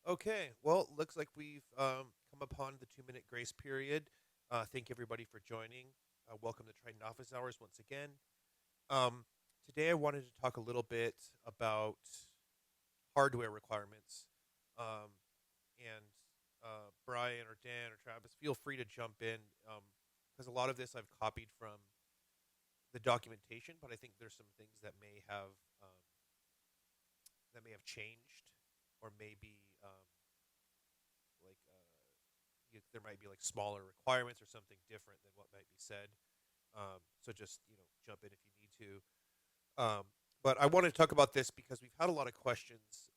Okay, well, looks like we've come upon the 2 minute grace period. Thank everybody for joining. Welcome to Triton Office Hours once again. Um, Today, I wanted to talk a little bit about hardware requirements. Um, and Brian or Dan or Travis, feel free to jump in because a lot of this I've copied from the documentation, but I think there's some things um, that may have changed or maybe like there might be like smaller requirements or something different than what might be said. So just jump in if you need to. But I want to talk about this because we've had a lot of questions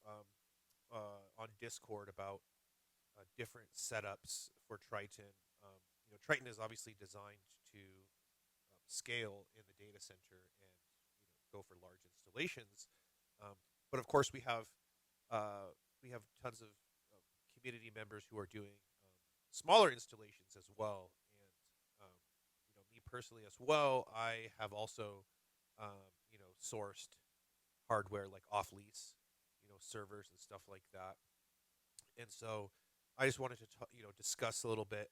on Discord about different setups for Triton. Triton is obviously designed to scale in the data center and go for large installations. But of course, we have tons of community members who are doing smaller installations as well. And me personally as well, I have also sourced hardware like off lease, servers and stuff like that. And so I just wanted to discuss a little bit,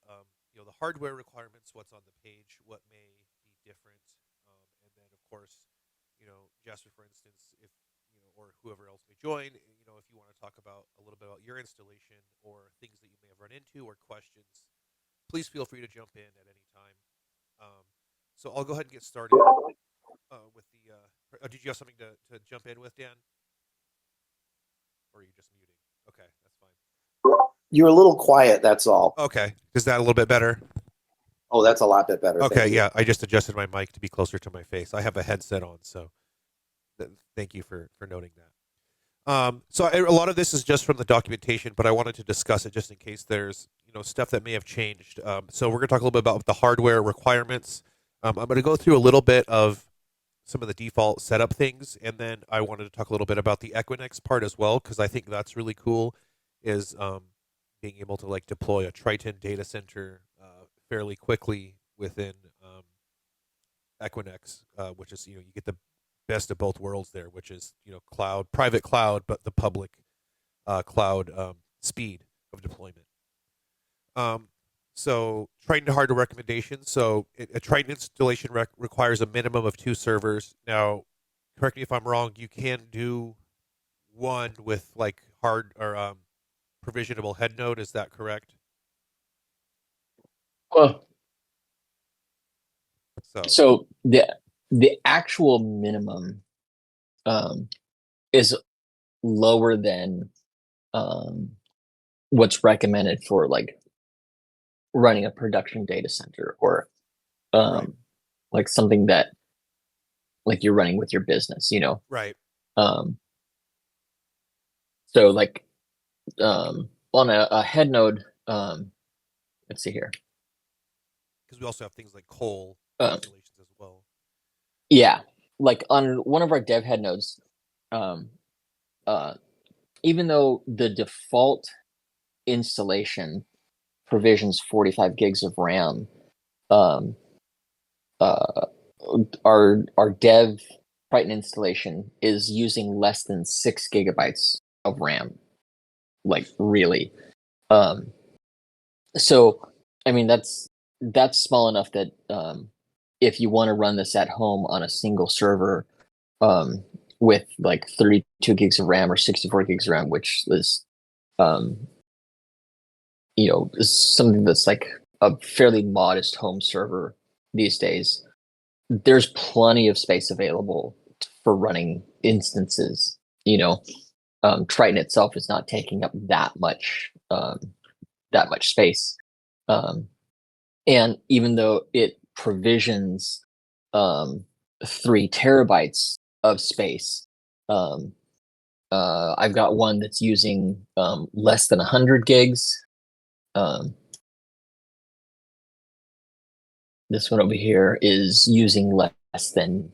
the hardware requirements, what's on the page, what may be different, and then of course, Jasper, for instance, if or whoever else may join, if you want to talk about a little bit about your installation or things that you may have run into or questions, please feel free to jump in at any time. So I'll go ahead and get started with the. Did you have something to jump in with, Dan, or are you just muting? Okay, that's fine. You're a little quiet, that's all. Okay, is that a little bit better? Oh, that's a lot bit better. Okay, Thank you. yeah, I just adjusted my mic to be closer to my face. I have a headset on, so thank you for noting that. A lot of this is just from the documentation, but I wanted to discuss it just in case there's stuff that may have changed. So we're going to talk a little bit about the hardware requirements. I'm going to go through a little bit of some of the default setup things, and then I wanted to talk a little bit about the Equinix part as well because I think that's really cool. Is being able to like deploy a Triton data center fairly quickly within Equinix, which is you get the best of both worlds there, which is cloud, private cloud, but the public cloud speed of deployment. So Triton hardware recommendations. So a Triton installation requires a minimum of 2 servers. Now, correct me if I'm wrong. You can do one with like hard or provisionable head node. Is that correct? Well, So so the actual minimum is lower than um, what's recommended for like running a production data center or Right. like something that like you're running with your business, right. Um, so like on a head node, let's see here. Because we also have things like coal Um, installations as well. Yeah, like on one of our dev head nodes, um, uh, even though the default installation provisions 45 gigs of RAM, um, uh, our dev Triton installation is using less than 6 gigabytes of RAM. Like really, um, so I mean that's small enough that if you want to run this at home on a single server um, with like 32 gigs of RAM or 64 gigs of RAM, which is um, is something that's like a fairly modest home server these days. There's plenty of space available for running instances. Triton itself is not taking up that much space. Um, and even though it provisions 3 terabytes of space, I've got one that's using less than 100 gigs. This one over here is using less than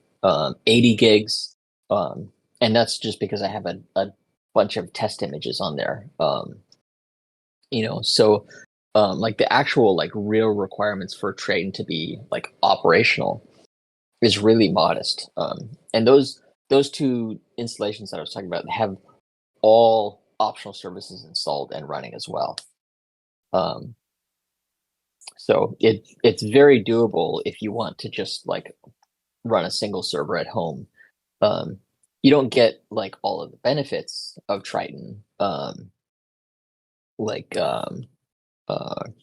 80 gigs. And that's just because I have a bunch of test images on there. So like the actual like real requirements for Triton to be like operational is really modest. And those two installations that I was talking about have all optional services installed and running as well. So it's very doable if you want to just like run a single server at home. You don't get like all of the benefits of Triton, like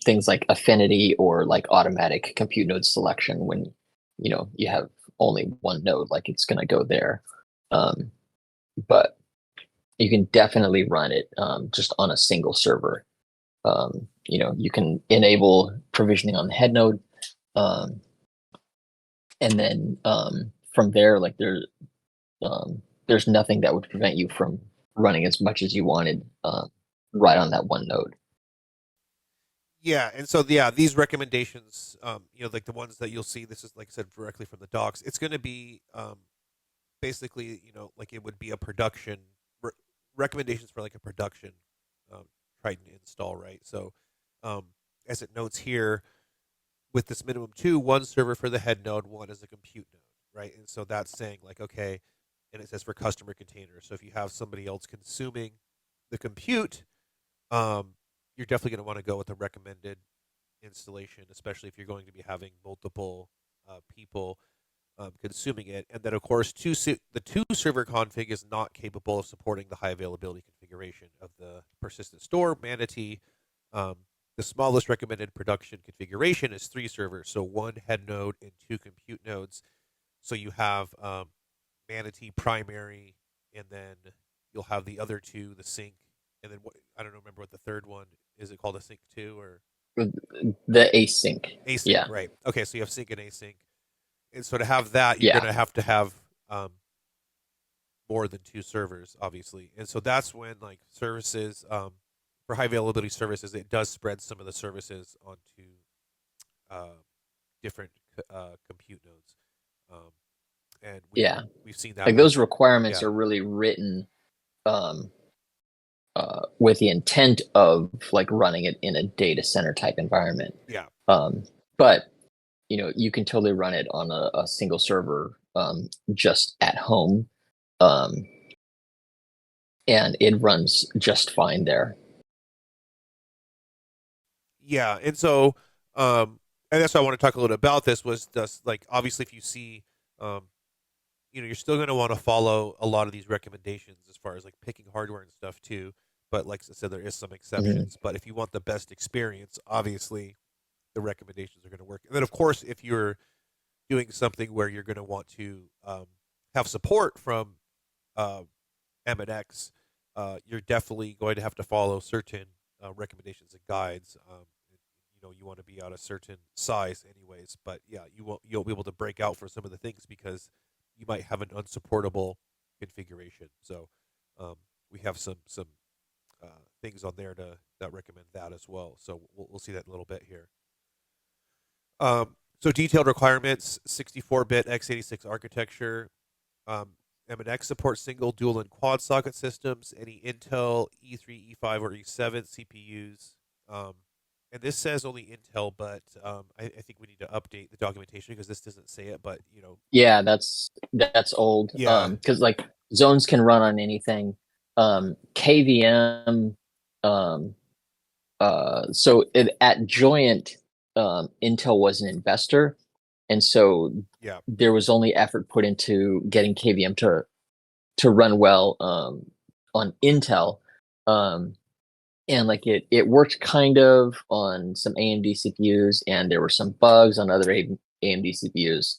things like affinity or like automatic compute node selection when you have only one node, like it's going to go there. But you can definitely run it just on a single server. You can enable provisioning on the head node, and then from there, like there's nothing that would prevent you from running as much as you wanted right on that one node. Yeah, and so these recommendations, like the ones that you'll see, this is like I said directly from the docs. It's going to be basically, like it would be a production recommendations for like a production Triton install, right? So, as it notes here, with this minimum 2, one server for the head node, one as a compute node, right? And so that's saying like, okay, and it says for customer containers. So if you have somebody else consuming the compute, you're definitely going to want to go with a recommended installation, especially if you're going to be having multiple people consuming it. And then, of course, the 2-server config is not capable of supporting the high availability configuration of the persistent store, Manatee. The smallest recommended production configuration is 3 servers, so 1 head node and 2 compute nodes. So you have Manatee primary, and then you'll have the other 2, the sync, and then I don't remember what the third one is. It called a sync 2 or the async? Async, yeah. Right? Okay, so you have sync and async, and so to have that, you're Yeah. going to have more than 2 servers, obviously, and so that's when like services for high availability services, it does spread some of the services onto different compute nodes. And we've seen that like those requirements are really written with the intent of like running it in a data center type environment. Yeah. But you can totally run it on a single server just at home, and it runs just fine there. Yeah, and so and that's why I want to talk a little bit about this. Was just like, obviously if you see you're still going to want to follow a lot of these recommendations as far as like picking hardware and stuff too. But like I said, there is some exceptions. But if you want the best experience, obviously the recommendations are going to work. And then, of course, if you're doing something where you're going to want to have support from M&X, you're definitely going to have to follow certain recommendations and guides. You want to be at a certain size anyways. But yeah, you'll be able to break out for some of the things because you might have an unsupportable configuration. So we have some things on there that recommend that as well. So we'll see that in a little bit here. So detailed requirements: 64-bit x86 architecture. M&X supports single, dual, and quad socket systems. Any Intel E3, E5, or E7 CPUs. And this says only Intel, but I think we need to update the documentation because this doesn't say it. But yeah, that's old. Yeah, because like zones can run on anything. KVM. So at Joyent, Intel was an investor, and so there was only effort put into getting KVM to run well on Intel. And like it worked kind of on some AMD CPUs, and there were some bugs on other AMD CPUs.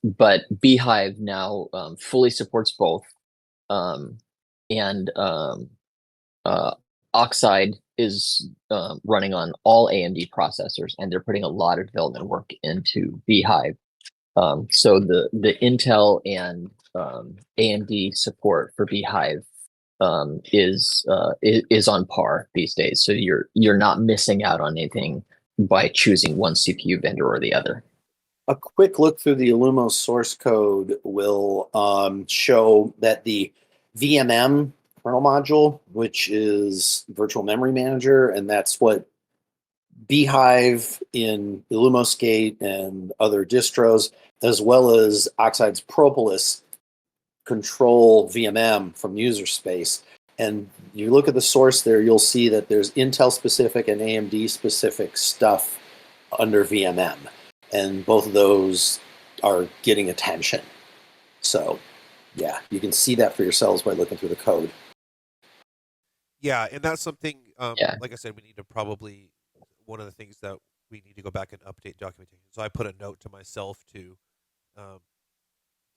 But Beehive now fully supports both, and Oxide is running on all AMD processors, and they're putting a lot of development work into Beehive. So the Intel and AMD support for Beehive is on par these days. So you're not missing out on anything by choosing one CPU vendor or the other. A quick look through the Illumos source code will show that the VMM kernel module, which is virtual memory manager, and that's what Beehive in Illumosgate and other distros, as well as Oxide's Propolis, control VMM from user space. And you look at the source there, you'll see that there's Intel specific and AMD specific stuff under VMM. And both of those are getting attention. So, yeah, you can see that for yourselves by looking through the code. Yeah, and that's something. Yeah. Like I said, we need to probably one of the things that we need to go back and update documentation. So I put a note to myself to um,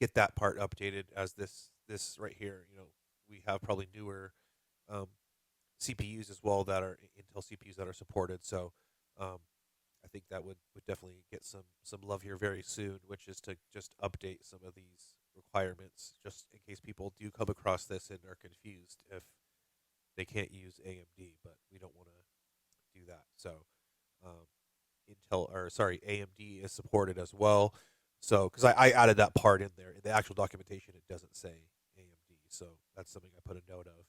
get that part updated as this right here. We have probably newer um, CPUs as well that are Intel CPUs that are supported. So um, I think that would definitely get some love here very soon, which is to just update some of these requirements, just in case people do come across this and are confused if they can't use AMD, but we don't want to do that. So um, AMD is supported as well. So because I added that part in there in the actual documentation, it doesn't say AMD, so that's something I put a note of.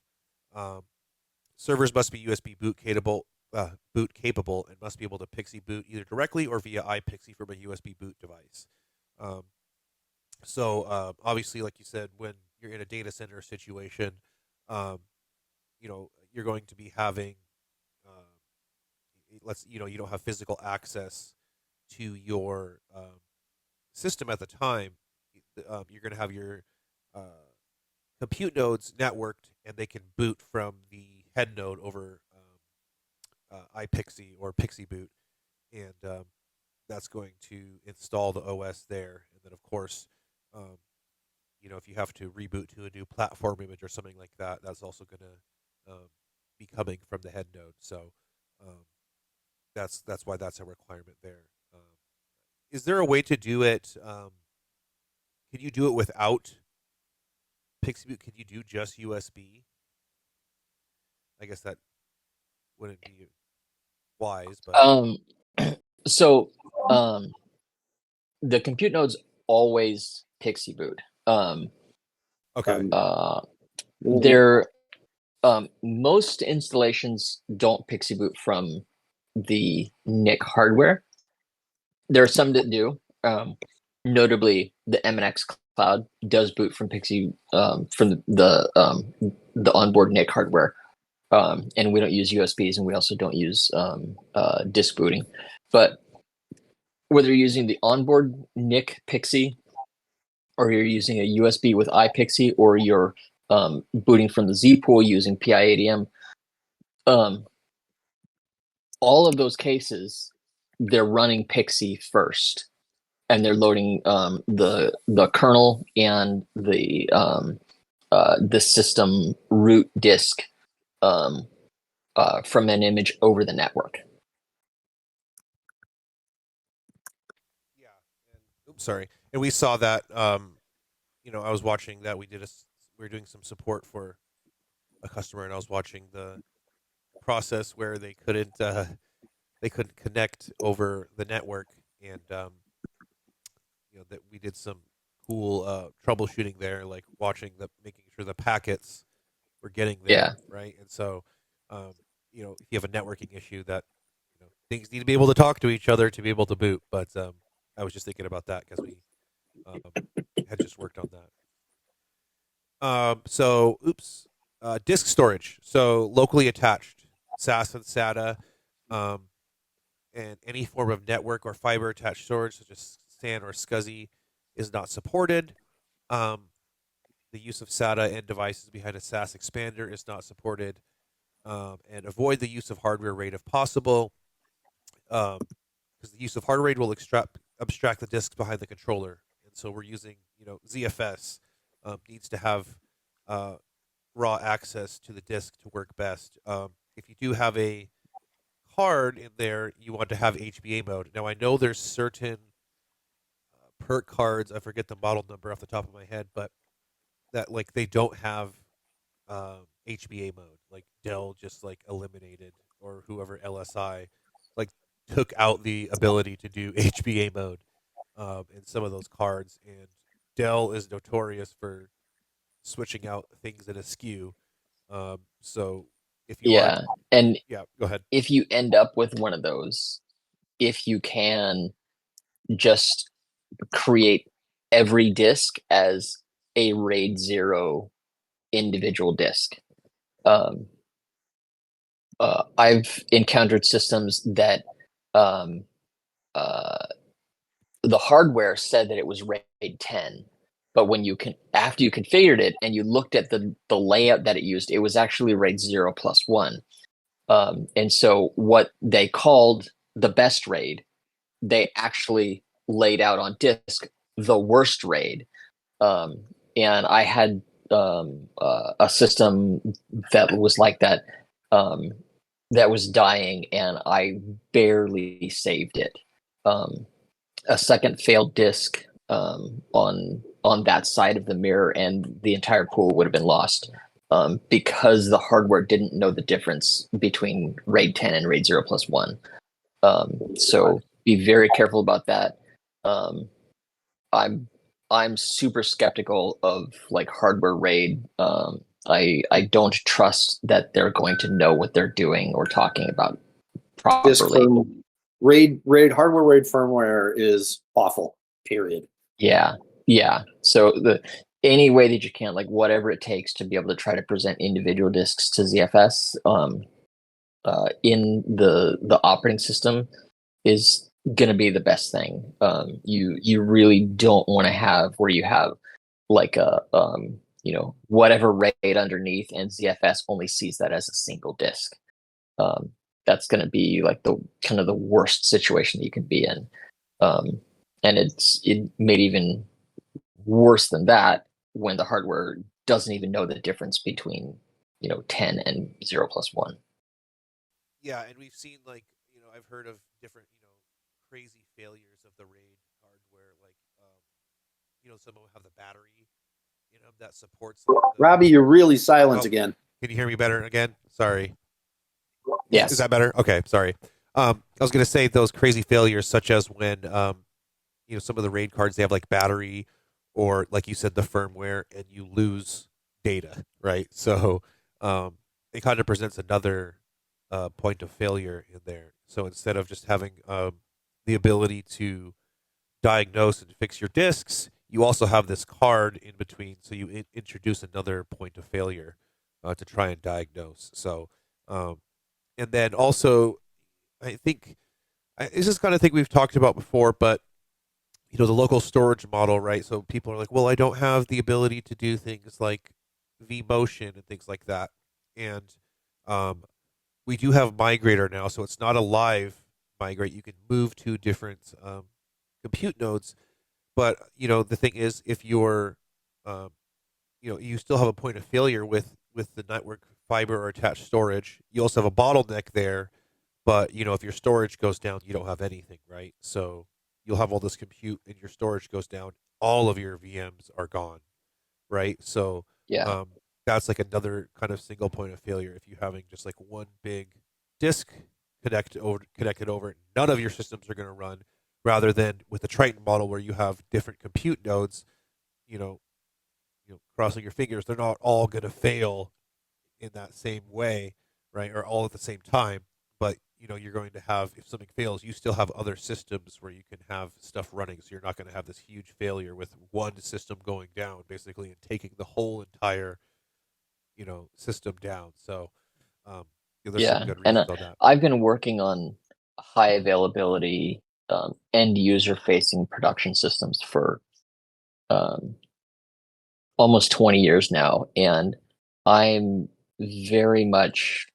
Servers must be USB boot capable, and must be able to PXE boot either directly or via iPXE from a USB boot device. Um, obviously, like you said, when you're in a data center situation, um, you're going to be having you don't have physical access to your system at the time. You're going to have your uh, compute nodes networked, and they can boot from the head node over iPXE or PXE boot, and that's going to install the OS there. And then, of course, um, if you have to reboot to a new platform image or something like that, that's also going to be coming from the head node. So um, that's why that's a requirement there. Is there a way to do it? Can you do it without PXE boot? Can you do just USB? I guess that wouldn't be wise, but So the compute nodes always PXE boot. okay. They're most installations don't PXE boot from the NIC hardware. There are some that do. Notably, the MNX Cloud does boot from PXE from the onboard NIC hardware, and we don't use USBs, and we also don't use disk booting. But whether you're using the onboard NIC PXE or you're using a USB with iPXE, or you're booting from the Z pool using PI80M, all of those cases, they're running PXE first, and they're loading the kernel and the system root disk from an image over the network. Yeah. And, sorry. And we saw that. I was watching that. We were doing some support for a customer, and I was watching the process where they couldn't connect over the network, and that we did some cool troubleshooting there, like making sure the packets were getting there, Yeah. right? And so, if you have a networking issue, that things need to be able to talk to each other to be able to boot. But I was just thinking about that because we had just worked on that. Disk storage. So locally attached SAS and SATA, and any form of network or fiber attached storage, such as SAN or SCSI, is not supported. The use of SATA and devices behind a SAS expander is not supported. And avoid the use of hardware RAID if possible, because the use of hardware RAID will abstract the disks behind the controller. And so we're using, ZFS needs to have raw access to the disk to work best. If you do have a card in there, you want to have HBA mode. Now I know there's certain PERT cards, I forget the model number off the top of my head, but that they don't have HBA mode. Like Dell just eliminated, or whoever LSI took out the ability to do HBA mode in some of those cards, and Dell is notorious for switching out things in a SKU. So if you Yeah, and yeah, go ahead. if you end up with one of those, if you can just create every disk as a RAID 0 individual disk, I've encountered systems that um, the hardware said that it was RAID 10, but when after you configured it and you looked at the layout that it used, it was actually RAID 0+1. And so what they called the best RAID, they actually laid out on disk the worst RAID. And I had a system that was like that, that was dying, and I barely saved it. A second failed disk on that side of the mirror, and the entire pool would have been lost, because the hardware didn't know the difference between RAID 10 and RAID 0+1. So be very careful about that. I'm super skeptical of like hardware RAID. I don't trust that they're going to know what they're doing or talking about properly. RAID hardware RAID firmware is awful. Period. Yeah. So any way that you can, like whatever it takes to be able to try to present individual disks to ZFS in the operating system is going to be the best thing. You really don't want to have where you have like a whatever RAID underneath, and ZFS only sees that as a single disk. That's going to be like the kind of the worst situation that you can be in. And it made even worse than that when the hardware doesn't even know the difference between 10 and 0+1. Yeah, and we've seen I've heard of different crazy failures of the RAID hardware. Some will have the battery that supports. Robbie, you're really silent again. Can you hear me better again? Sorry. Yes. Is that better? Okay, sorry. I was going to say those crazy failures, such as when some of the RAID cards, they have like battery, or like you said, the firmware, and you lose data, right? So it kind of presents another point of failure in there. So instead of just having the ability to diagnose and fix your disks, you also have this card in between, so you introduce another point of failure to try and diagnose. So, and then also, I think this is kind of thing we've talked about before, but the local storage model, right? So people are like, well, I don't have the ability to do things like vMotion and things like that, and we do have Migrator now, so it's not a live migrate. You can move to different compute nodes, but the thing is, if you're you still have a point of failure with the network fiber or attached storage. You also have a bottleneck there, but if your storage goes down, you don't have anything, right? So you'll have all this compute and your storage goes down, all of your VMs are gone, right? So Yeah. that's like another kind of single point of failure. If you're having just like one big disk connected over, none of your systems are going to run, rather than with the Triton model where you have different compute nodes, crossing your fingers, they're not all going to fail in that same way, right? Or all at the same time. But you're going to have, if something fails, you still have other systems where you can have stuff running. So you're not going to have this huge failure with one system going down, basically, and taking the whole entire, system down. So there's some good reasons on that. I've been working on high availability end user facing production systems for almost 20 years now, and I'm very much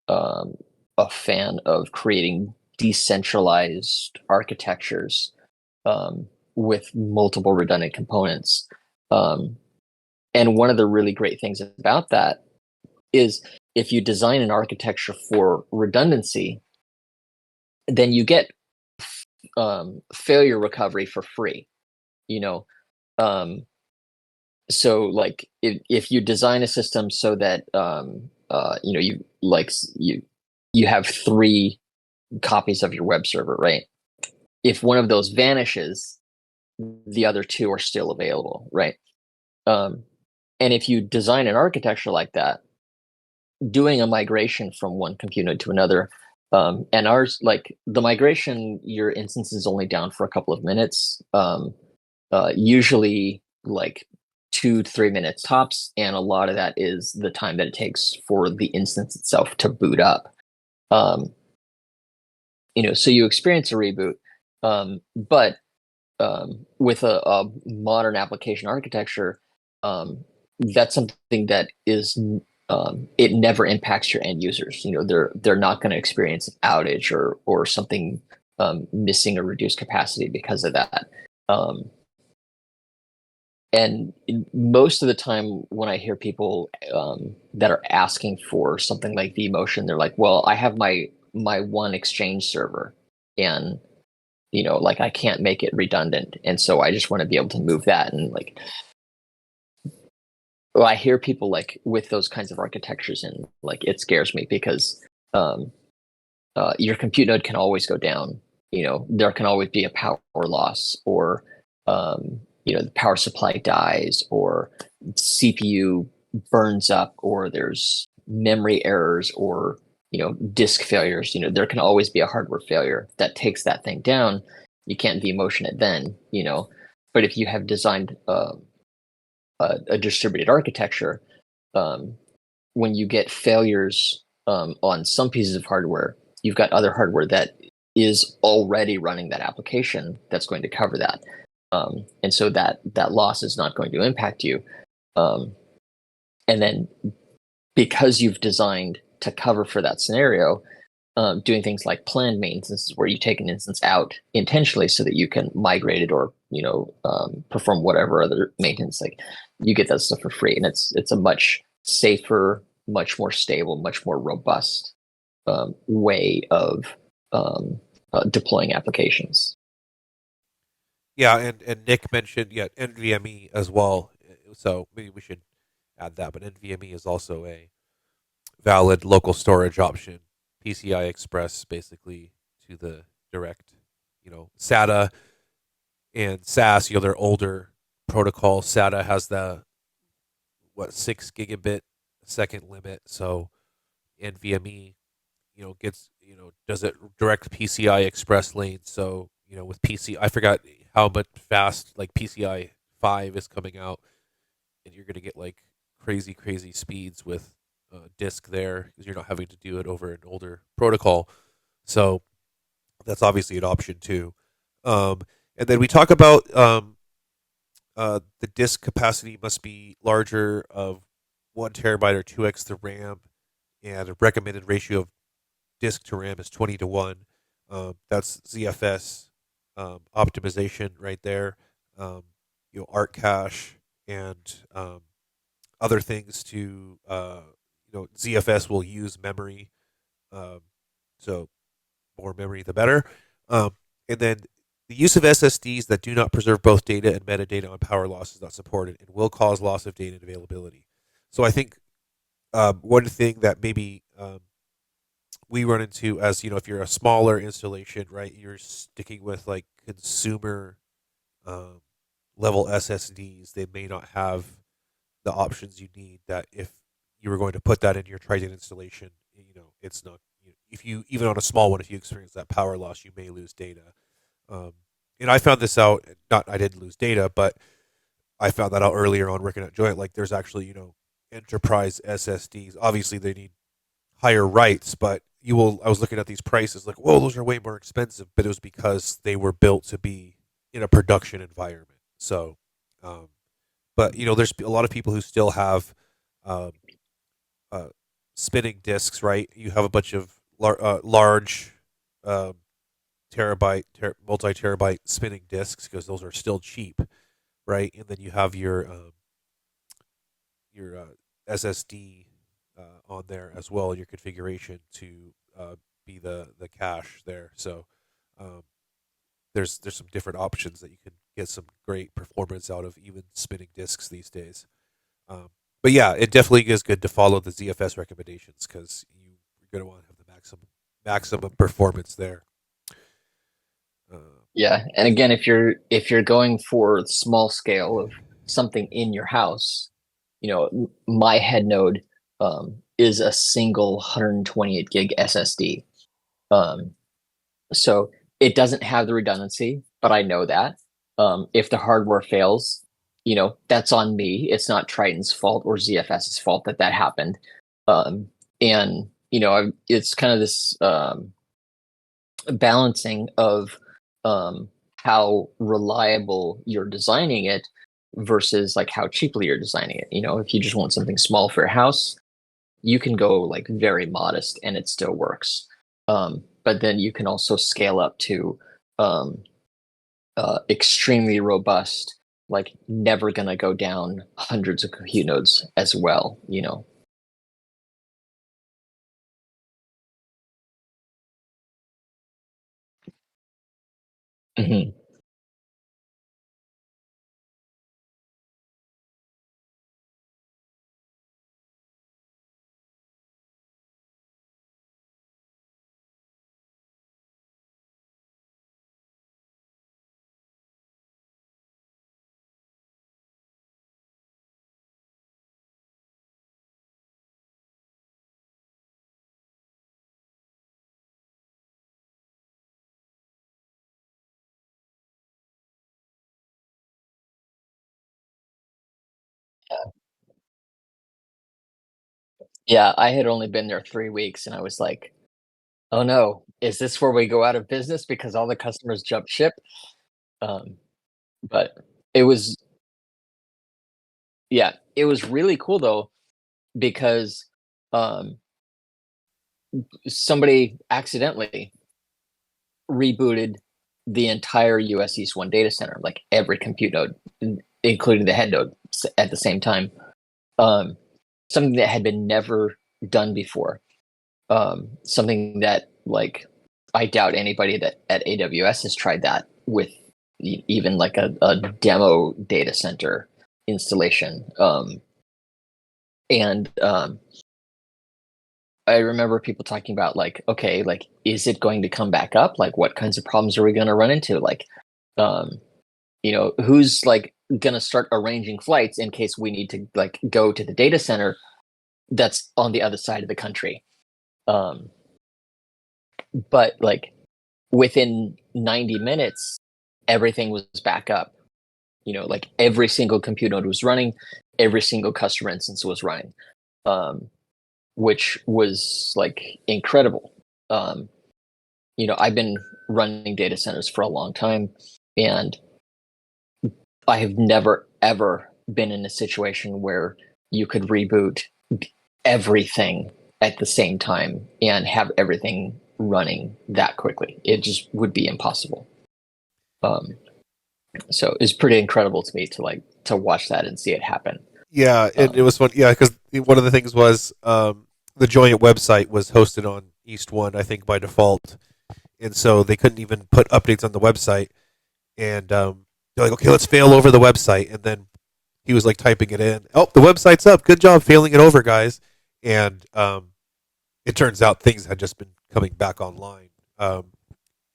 a fan of creating decentralized architectures with multiple redundant components. And one of the really great things about that is if you design an architecture for redundancy, then you get failure recovery for free. So like if you design a system so that you have 3 copies of your web server, right? If one of those vanishes, the other 2 are still available, right? And if you design an architecture like that, doing a migration from one compute node to another, and ours, like the migration, your instance is only down for a couple of minutes, usually like 2 to 3 minutes tops, and a lot of that is the time that it takes for the instance itself to boot up. So you experience a reboot, but with a modern application architecture, that's something that is it never impacts your end users. They're not going to experience an outage or something missing or reduced capacity because of that. And most of the time when I hear people that are asking for something like vMotion, they're like, well, I have my one Exchange server, and like I can't make it redundant, and so I just want to be able to move that. And like, well, I hear people like with those kinds of architectures, and like it scares me because your compute node can always go down. There can always be a power loss, or the power supply dies, or CPU burns up, or there's memory errors, or disk failures. There can always be a hardware failure that takes that thing down. You can't vMotion it then. But if you have designed a distributed architecture, when you get failures on some pieces of hardware, you've got other hardware that is already running that application that's going to cover that. And so that loss is not going to impact you. And then because you've designed to cover for that scenario, doing things like planned maintenance, where you take an instance out intentionally so that you can migrate it or perform whatever other maintenance, like you get that stuff for free, and it's a much safer, much more stable, much more robust way of deploying applications. Yeah, and Nick mentioned NVMe as well. So maybe we should add that. But NVMe is also a valid local storage option. PCI Express basically to the direct, SATA and SAS. They're older protocols. SATA has the 6 gigabit second limit. So NVMe, gets does it direct PCI Express lanes. So with I forgot how much fast like PCI 5 is coming out, and you're gonna get like crazy speeds with disk there because you're not having to do it over an older protocol. So that's obviously an option too. And then we talk about the disk capacity must be larger of 1 terabyte or 2x the RAM, and a recommended ratio of disk to RAM is 20 to 1. That's ZFS optimization right there. Art cache and other things to ZFS will use memory, so more memory the better. And then the use of SSDs that do not preserve both data and metadata on power loss is not supported and will cause loss of data and availability. So I think one thing that maybe we run into, as if you're a smaller installation, right, you're sticking with like consumer level SSDs. They may not have the options you need. That if you were going to put that in your Triton installation, it's not. If you even on a small one, if you experience that power loss, you may lose data. And I found this out. Not I didn't lose data, but I found that out earlier on working at Joint. Like there's actually enterprise SSDs. Obviously, they need higher writes, but I was looking at these prices like, whoa, those are way more expensive. But it was because they were built to be in a production environment. So, but there's a lot of people who still have spinning disks, right? You have a bunch of large multi-terabyte spinning disks because those are still cheap, right? And then you have your SSD on there as well in your configuration to be the cache there. So there's some different options that you can get some great performance out of, even spinning disks these days. But yeah, it definitely is good to follow the ZFS recommendations because you're going to want to have the maximum performance there. Yeah, and again, if you're going for small scale of something in your house, my head node is a single 128 gig SSD. So it doesn't have the redundancy, but I know that if the hardware fails, that's on me. It's not Triton's fault or ZFS's fault that happened. And it's kind of this balancing of how reliable you're designing it versus like how cheaply you're designing it. If you just want something small for your house, you can go like very modest and it still works. But then you can also scale up to extremely robust, like never gonna go down hundreds of compute nodes as well. Mhm. Yeah, I had only been there 3 weeks, and I was like, "Oh no, is this where we go out of business because all the customers jump ship?" Um, but it was, yeah, it was really cool though because um, somebody accidentally rebooted the entire US East 1 data center, like every compute node, including the head node at the same time. Um, Something that had been never done before. Something that, like, I doubt anybody that at AWS has tried that with even like a demo data center installation. And I remember people talking about like, okay, like, is it going to come back up? Like, what kinds of problems are we going to run into? Like, um, who's like going to start arranging flights in case we need to like go to the data center that's on the other side of the country? Um, but like within 90 minutes, everything was back up. Like every single compute node was running, every single customer instance was running. Um, which was like incredible. Um, I've been running data centers for a long time, and I have never ever been in a situation where you could reboot everything at the same time and have everything running that quickly. It just would be impossible. Um, so it's pretty incredible to me to watch that and see it happen. Yeah, and it Um, was fun. Yeah, because one of the things was the joint website was hosted on East One, I think by default, and so they couldn't even put updates on the website. And they're like, okay, let's fail over the website, and then he was like typing it in. Oh, the website's up. Good job failing it over, guys. And it turns out things had just been coming back online. And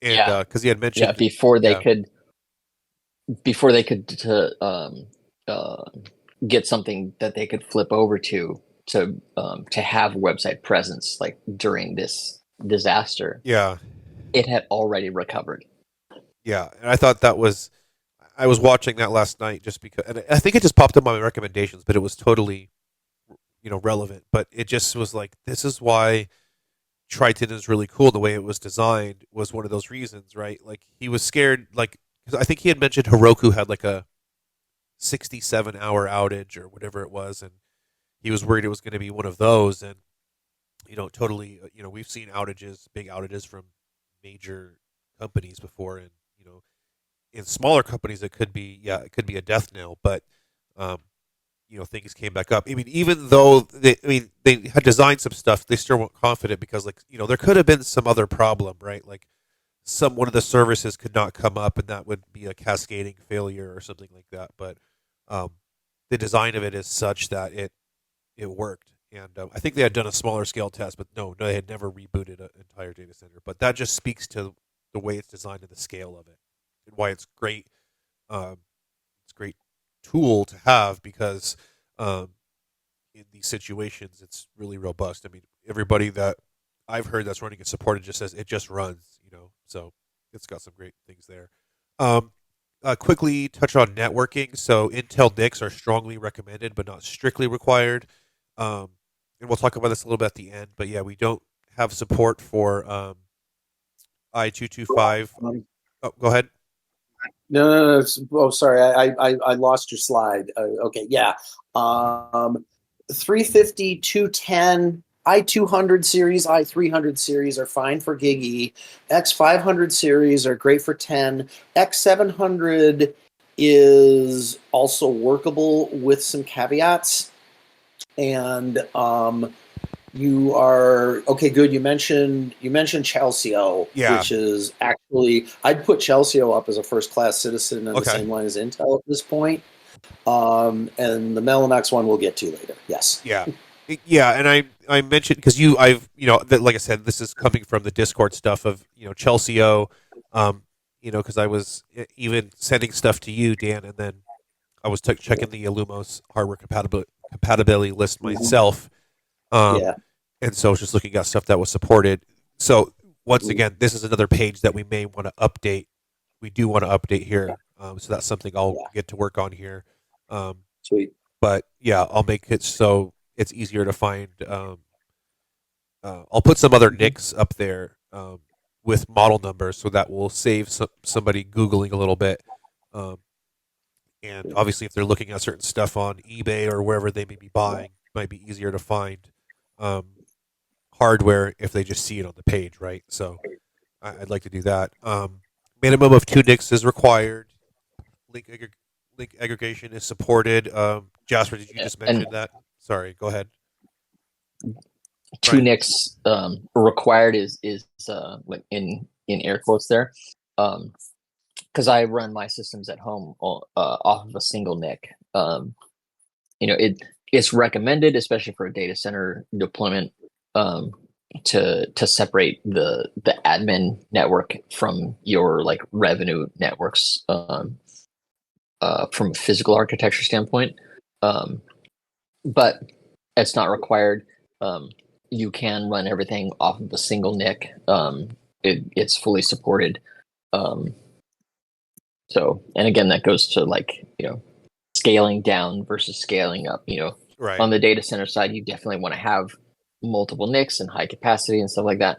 yeah, because he had yeah. mentioned, yeah, Before they could uh, get something that they could flip over to have website presence like during this disaster, yeah, it had already recovered. yeah. And I thought that was, I was watching that last night just because, and I think it just popped up on my recommendations, but it was totally, relevant. But it just was like, this is why Triton is really cool. The way it was designed was one of those reasons, right? Like he was scared, like, because I think he had mentioned Heroku had like a 67-hour outage or whatever it was, and he was worried it was going to be one of those. And totally, we've seen outages, big outages from major companies before, and in smaller companies it could be, yeah, it could be a death knell. But um, things came back up. I mean, even though they had designed some stuff, they still weren't confident because, like, there could have been some other problem, right? Like one of the services could not come up, and that would be a cascading failure or something like that. But um, the design of it is such that it worked. And I think they had done a smaller scale test, but no, they had never rebooted an entire data center. But that just speaks to the way it's designed and the scale of it, and why it's great. It's a great tool to have because um, in these situations, it's really robust. I mean, everybody that I've heard that's running it supported just says it just runs. So it's got some great things there. Um, quickly touch on networking. So Intel NICs are strongly recommended, but not strictly required. And we'll talk about this a little bit at the end. But yeah, we don't have support for I225. Um, Oh, go ahead. no. Oh, sorry. I lost your slide. Okay. Yeah. 350, 210, I200 series, I300 series are fine for Gig E. X500 series are great for 10. X700 is also workable with some caveats. And you are okay. Good. You mentioned Chelseo, Yeah. which is actually I'd put Chelseo up as a first class citizen on the Okay. same line as Intel at this point. And the Mellanox one we'll get to later. Yes. Yeah. Yeah, and I mentioned because like I said, this is coming from the Discord stuff of Chelsea-O, because I was even sending stuff to you, Dan, and then I was checking the Illumos hardware compatibility list Mhm. myself, um, Yeah. and so I was just looking at stuff that was supported. So once Mhm. again, this is another page that we may want to update. We do want to update here, so that's something I'll Yeah. get to work on here. Um, Sweet. but yeah, I'll make it so it's easier to find. I'll put some other Mhm. nicks up there with model numbers, so that will save somebody googling a little bit. Um, and obviously, if they're looking at certain stuff on eBay or wherever they may be buying, it might be easier to find um, hardware if they just see it on the page, right? So I'd like to do that. Minimum of 2 nicks is required. Link aggregation is supported. Jasper, did you just And mention that? Sorry, go ahead. two Brian? nicks required is like in air quotes there, because I run my systems at home off of a single nick. It's recommended, especially for a data center deployment, um, to separate the admin network from your like revenue networks, from a physical architecture standpoint. Um, but it's not required. Um, you can run everything off of a single NIC. It's fully supported. Um, and again, that goes to like scaling down versus scaling up. Right. On the data center side, you definitely want to have multiple NICs and high capacity and stuff like that.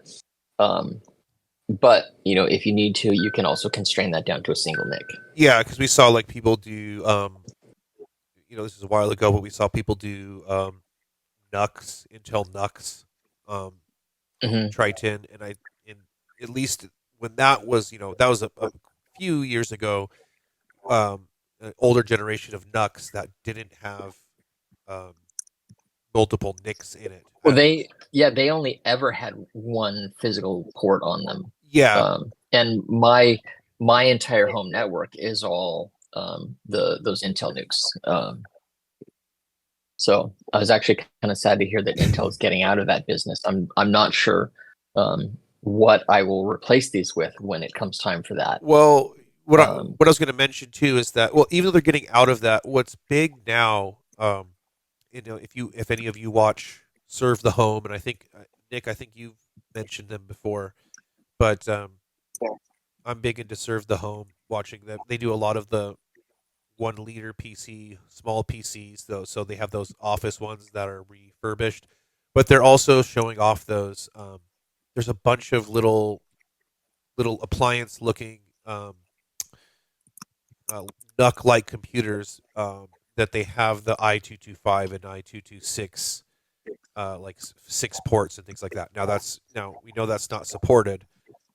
But if you need to, you can also constrain that down to a single NIC. Yeah, because we saw like people do. This is a while ago, but we saw people do NUCs, Intel NUCs, um, Mm-hmm. Triton, and at least when that was, that was a few years ago. An older generation of NUCs that didn't have um, multiple NICs in it. Well, they only ever had one physical port on them, Yeah, and my entire home network is all those Intel nukes. So I was actually kind of sad to hear that Intel is getting out of that business. I'm not sure what I will replace these with when it comes time for that. well, Um, what I was going to mention too is that, well, even though they're getting out of that, what's big now, if any of you watch Serve the Home, and I think Nick, I think you've mentioned them before, but I'm big into Serve the Home. Watching them, they do a lot of the 1 liter PC, small PCs, though. So they have those office ones that are refurbished, but they're also showing off those. There's a bunch of little appliance looking NUC like computers that they have the i225 and i226 like 6 ports and things like that. Now we know that's not supported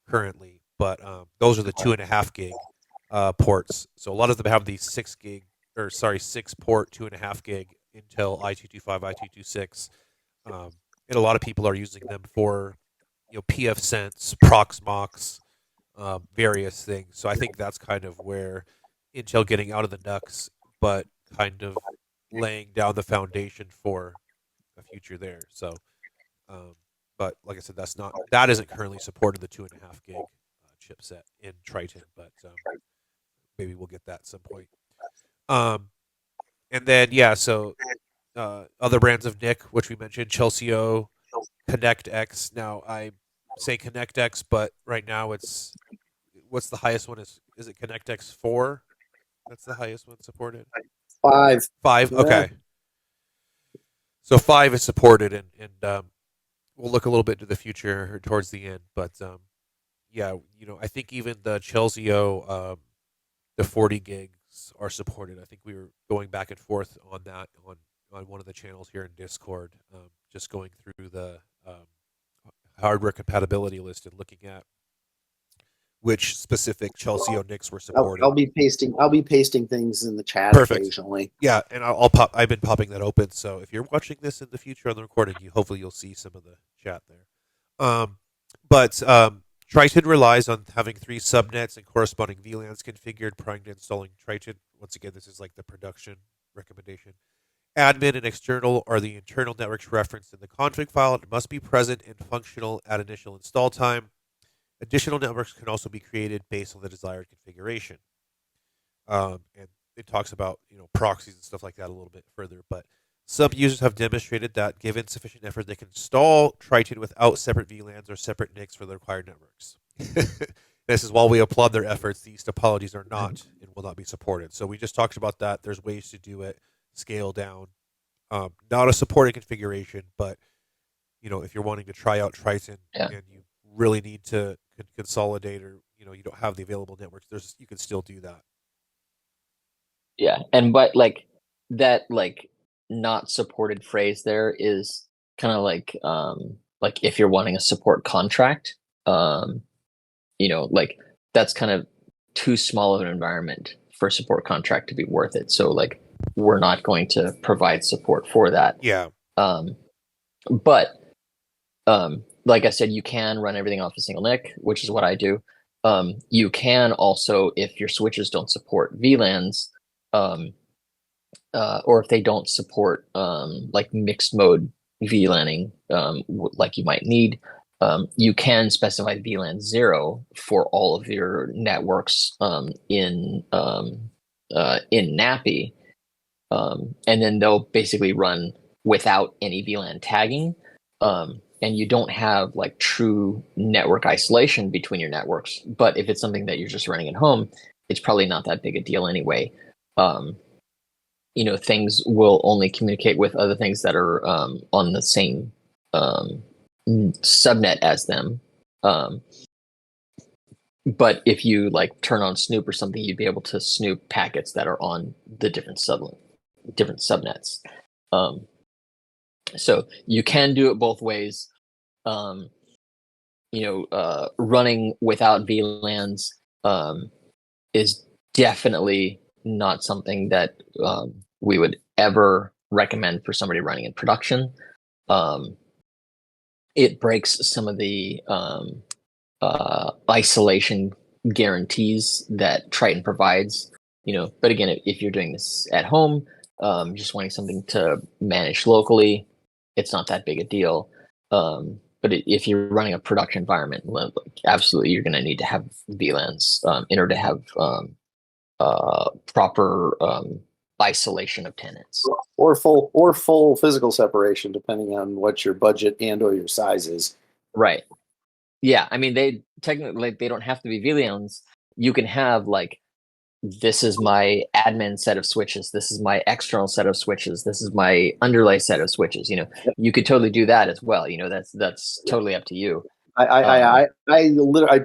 currently, but those are the 2.5 gig ports. So a lot of them have these 6 gig, or sorry, 6 port 2.5 gig Intel i225 i226, and a lot of people are using them for pfSense, Proxmox, various things. So I think that's kind of where Intel getting out of the NUCs, but kind of laying down the foundation for a future there. So, um, but like I said, that isn't currently supported, the 2.5 gig chipset in Triton, but maybe we'll get that at some point. Um, and then yeah, so other brands of NIC, which we mentioned, Chelsea-O, ConnectX. Now I say ConnectX, but right now it's what's the highest one? Is it ConnectX 4? That's the highest one supported. 5. 5. Yeah. Okay. So 5 is supported, and we'll look a little bit to the future towards the end. But yeah, I think even the Chelseo, the 40 gigs are supported. I think we were going back and forth on that on one of the channels here in Discord, just going through the hardware compatibility list and looking at which specific Chelseo NICs were supported. I'll be pasting things in the chat Perfect. occasionally. Yeah, and I'll pop. I've been popping that open, so if you're watching this in the future on the recording, hopefully you'll see some of the chat there. But Triton relies on having 3 subnets and corresponding VLANs configured prior to installing Triton. Once again, this is like the production recommendation. Admin and external are the internal networks referenced in the config file and must be present and functional at initial install time. Additional networks can also be created based on the desired configuration. And it talks about proxies and stuff like that a little bit further. But some users have demonstrated that given sufficient effort, they can install Triton without separate VLANs or separate NICs for the required networks. This is while we applaud their efforts, these topologies are not and will not be supported. So we just talked about that. There's ways to do it, scale down. Not a supported configuration, but if you're wanting to try out Triton and you really need to consolidate, or you don't have the available networks, you can still do that. Yeah, and but like that, like not supported phrase there is kind of like if you're wanting a support contract, like that's kind of too small of an environment for a support contract to be worth it. So like we're not going to provide support for that. Yeah. But like I said, you can run everything off a single NIC, which is what I do. You can also, if your switches don't support VLANs, or if they don't support like mixed mode VLANing, like you might need, you can specify VLAN 0 for all of your networks in NAPI, and then they'll basically run without any VLAN tagging, and you don't have like true network isolation between your networks. But if it's something that you're just running at home, it's probably not that big a deal anyway. Things will only communicate with other things that are on the same subnet as them. But if you like turn on Snoop or something, you'd be able to snoop packets that are on the different subnets. So you can do it both ways. Running without VLANs is definitely not something that we would ever recommend for somebody running in production. It breaks some of the isolation guarantees that Triton provides. But again, if you're doing this at home, just wanting something to manage locally, it's not that big a deal. But if you're running a production environment, absolutely, you're going to need to have VLANs in order to have proper isolation of tenants, or full physical separation, depending on what your budget and or your size is. Right. Yeah, I mean, they technically they don't have to be VLANs. You can have like, this is my admin set of switches. This is my external set of switches. This is my underlay set of switches. You could totally do that as well. That's totally up to you. I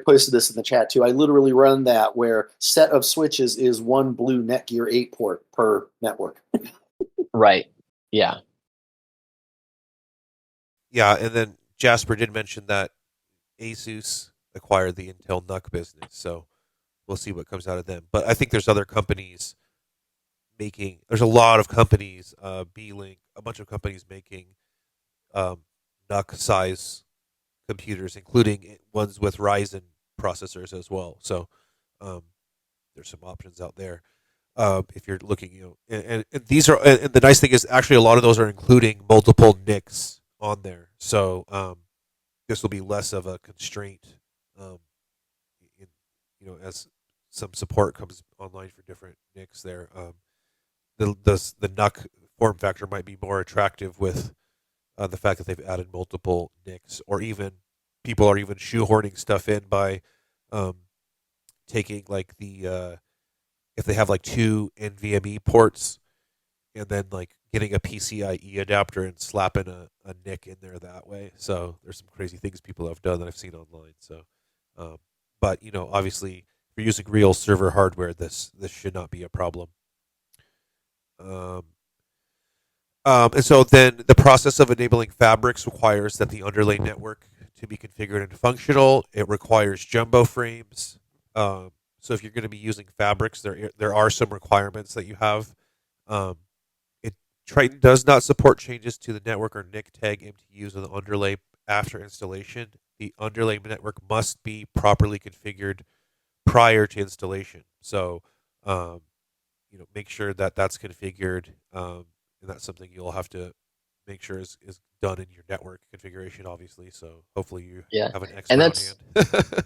posted this in the chat too. I literally run that where set of switches is one blue Netgear 8 port per network. Right. Yeah. Yeah, and then Jasper did mention that Asus acquired the Intel NUC business, so we'll see what comes out of them. But I think there's other companies there's a lot of companies, B-Link, a bunch of companies making NUC size computers, including ones with Ryzen processors as well. So there's some options out there if you're looking. And these are, and the nice thing is actually a lot of those are including multiple NICs on there. So this will be less of a constraint, as some support comes online for different NICs there. The NUC form factor might be more attractive with the fact that they've added multiple NICs, or even people are even shoehorning stuff in by taking like the if they have like two NVMe ports, and then like getting a PCIe adapter and slapping a NIC in there that way. So there's some crazy things people have done that I've seen online. So, um, but obviously, if you're using real server hardware, this should not be a problem. Um, and so then the process of enabling fabrics requires that the underlay network to be configured and functional. It requires jumbo frames. So if you're going to be using fabrics, there are some requirements that you have. Um, it Triton does not support changes to the network or NIC tag MTUs of the underlay after installation. The underlay network must be properly configured prior to installation. So, um, make sure that that's configured, and that's something you'll have to make sure is done in your network configuration, obviously. So hopefully you Yeah, have an and expert on hand.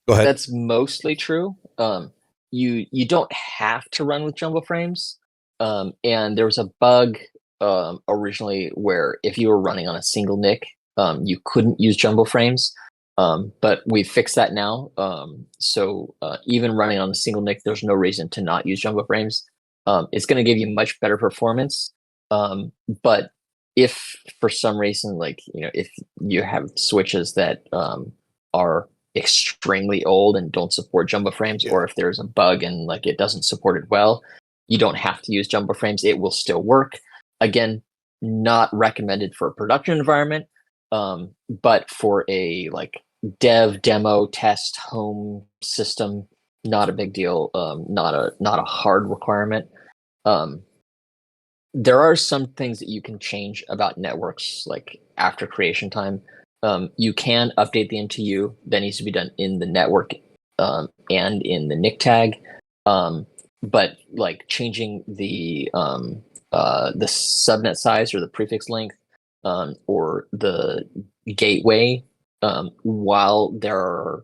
Go ahead. that's mostly true. You don't have to run with jumbo frames. And there was a bug originally where if you were running on a single NIC, you couldn't use jumbo frames. But we fixed that now. So even running on a single NIC, there's no reason to not use jumbo frames. It's going to give you much better performance. But if for some reason, like if you have switches that are extremely old and don't support jumbo frames, Yeah. or if there's a bug and like it doesn't support it well, you don't have to use jumbo frames. It will still work. Again, not recommended for a production environment, but for a like dev demo test home system, not a big deal. Not a hard requirement. There are some things that you can change about networks like after creation time. You can update the MTU. That needs to be done in the network and in the NIC tag. But like changing the subnet size or the prefix length or the gateway while there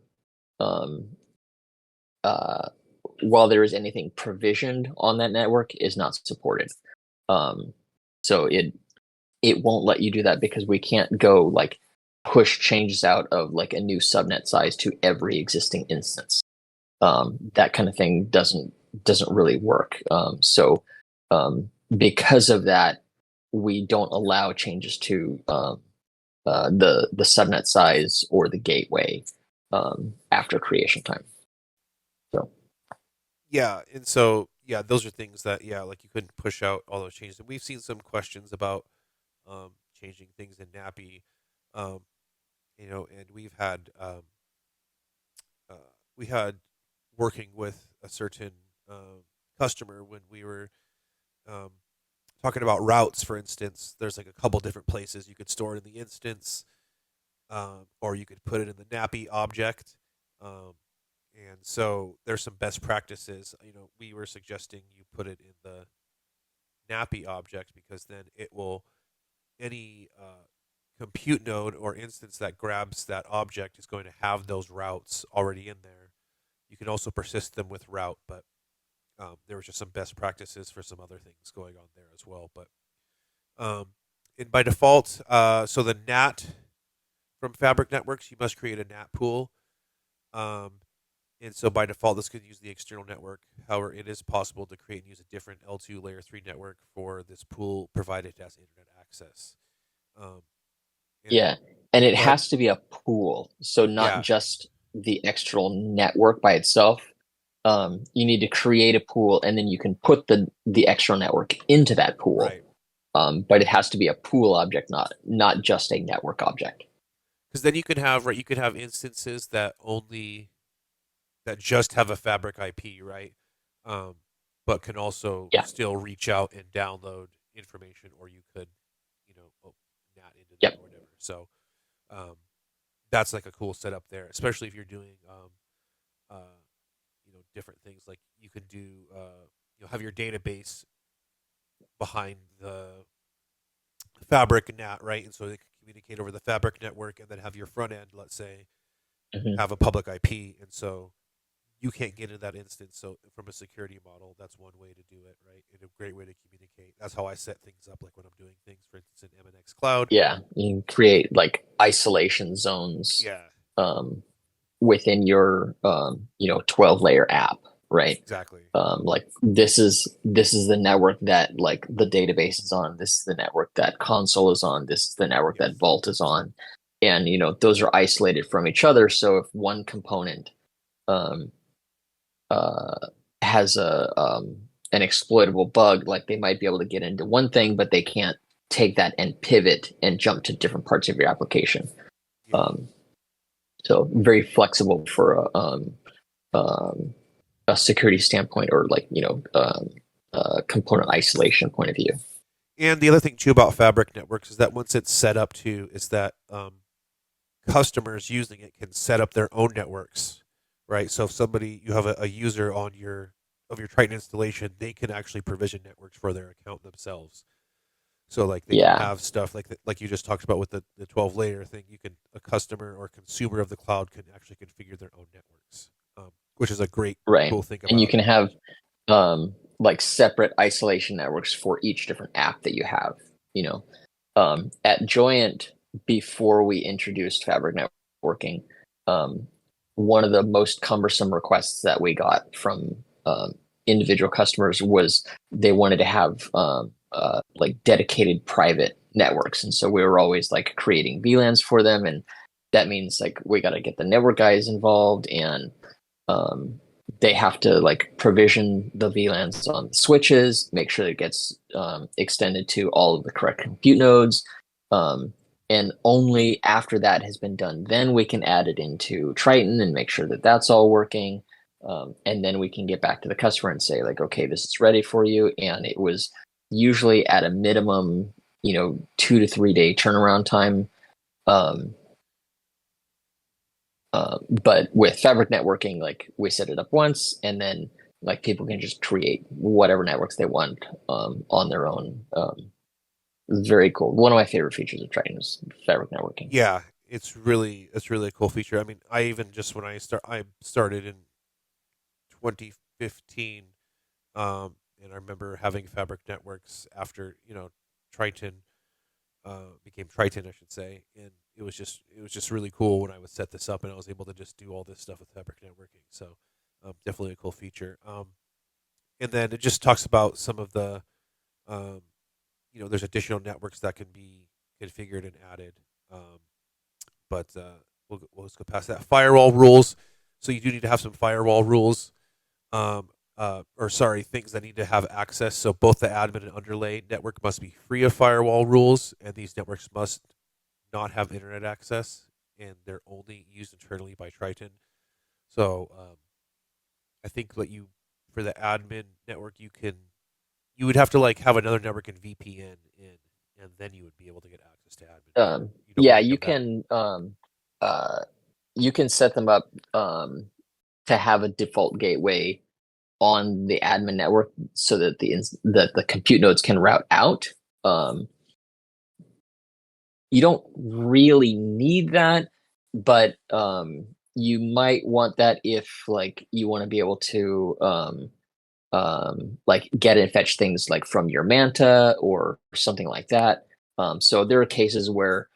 is anything provisioned on that network is not supported. So it won't let you do that because we can't go like push changes out of like a new subnet size to every existing instance. That kind of thing doesn't really work. So because of that, we don't allow changes to the subnet size or the gateway after creation time. So Yeah, and so those are things that like you couldn't push out all those changes. And we've seen some questions about changing things in NAPI, um, and uh, we had working with a certain customer when we were um, talking about routes, for instance. There's like a couple different places you could store it in the instance, or you could put it in the NAPI object. Um, and so there's some best practices. We were suggesting you put it in the NAPI object because then it will any compute node or instance that grabs that object is going to have those routes already in there. You can also persist them with route, but there was just some best practices for some other things going on there as well. But and by default, so the NAT from Fabric Networks, you must create a NAT pool. And so by default, this could use the external network. However, it is possible to create and use a different L2 layer 3 network for this pool provided it has internet access. Um, yeah, and it go ahead. has to be a pool, so not Yeah, just the external network by itself. You need to create a pool, and then you can put the external network into that pool. right. But it has to be a pool object, not just a network object. Because then you could have instances that just have a Fabric IP, right? Um, but can also Yeah. still reach out and download information, or you could, NAT into them Yep. or whatever. So um, that's like a cool setup there, especially if you're doing, different things. Like you could do, have your database behind the Fabric NAT, right? And so they can communicate over the Fabric network, and then have your front end, let's say, Mhm. have a public IP, and so you can't get into that instance. So from a security model, that's one way to do it, right? And a great way to communicate. That's how I set things up, like when I'm doing things, for instance, in MNX Cloud. Yeah, you can create like isolation zones Yeah, um, within your 12 layer app. right? Exactly. Like this is the network that like the database is on. This is the network that console is on. This is the network Yes. that Vault is on, and those are isolated from each other. So if one component um, has an exploitable bug, like they might be able to get into one thing, but they can't take that and pivot and jump to different parts of your application. Yeah. So very flexible for um, a security standpoint or like component isolation point of view. And the other thing too about fabric networks is that once it's set up to, is that customers using it can set up their own networks, right? So if you have a user on your Triton installation, they can actually provision networks for their account themselves. So like they can Yeah, have stuff like you just talked about with the 12 layer thing. A customer or consumer of the cloud can actually configure their own networks, which is a great right. cool thing And you about can it. have like separate isolation networks for each different app that you have. At Joyent, before we introduced fabric networking, one of the most cumbersome requests that we got from individual customers was they wanted to have like dedicated private networks, and so we were always like creating VLANs for them, and that means like we got to get the network guys involved, and um, they have to like provision the VLANs on the switches, make sure it gets extended to all of the correct compute nodes. And only after that has been done, then we can add it into Triton and make sure that that's all working. And then we can get back to the customer and say like, okay, this is ready for you. And it was usually at a minimum, 2 to 3 day turnaround time. Um, but with fabric networking, like we set it up once, and then like people can just create whatever networks they want on their own. It's very cool. One of my favorite features of Triton is fabric networking. Yeah, it's really a cool feature. I mean, I even just when I started in 2015, and I remember having fabric networks after Triton became Triton, I should say, and it was just really cool when I would set this up and I was able to just do all this stuff with fabric networking. So definitely a cool feature. And then it just talks about some of the um, there's additional networks that can be configured and added. Um, but we'll just go past that. Firewall rules. So you do need to have some firewall rules. Or sorry, things that need to have access. So both the admin and underlay network must be free of firewall rules, and these networks must not have internet access, and they're only used internally by Triton. So I think that for the admin network, you would have to like have another network and VPN in, and then you would be able to get access to admin. You don't Yeah, already have that. uh, you can set them up to have a default gateway on the admin network so that the compute nodes can route out. Um, you don't really need that, but you might want that if like you want to be able to like get and fetch things like from your Manta or something like that. So there are cases where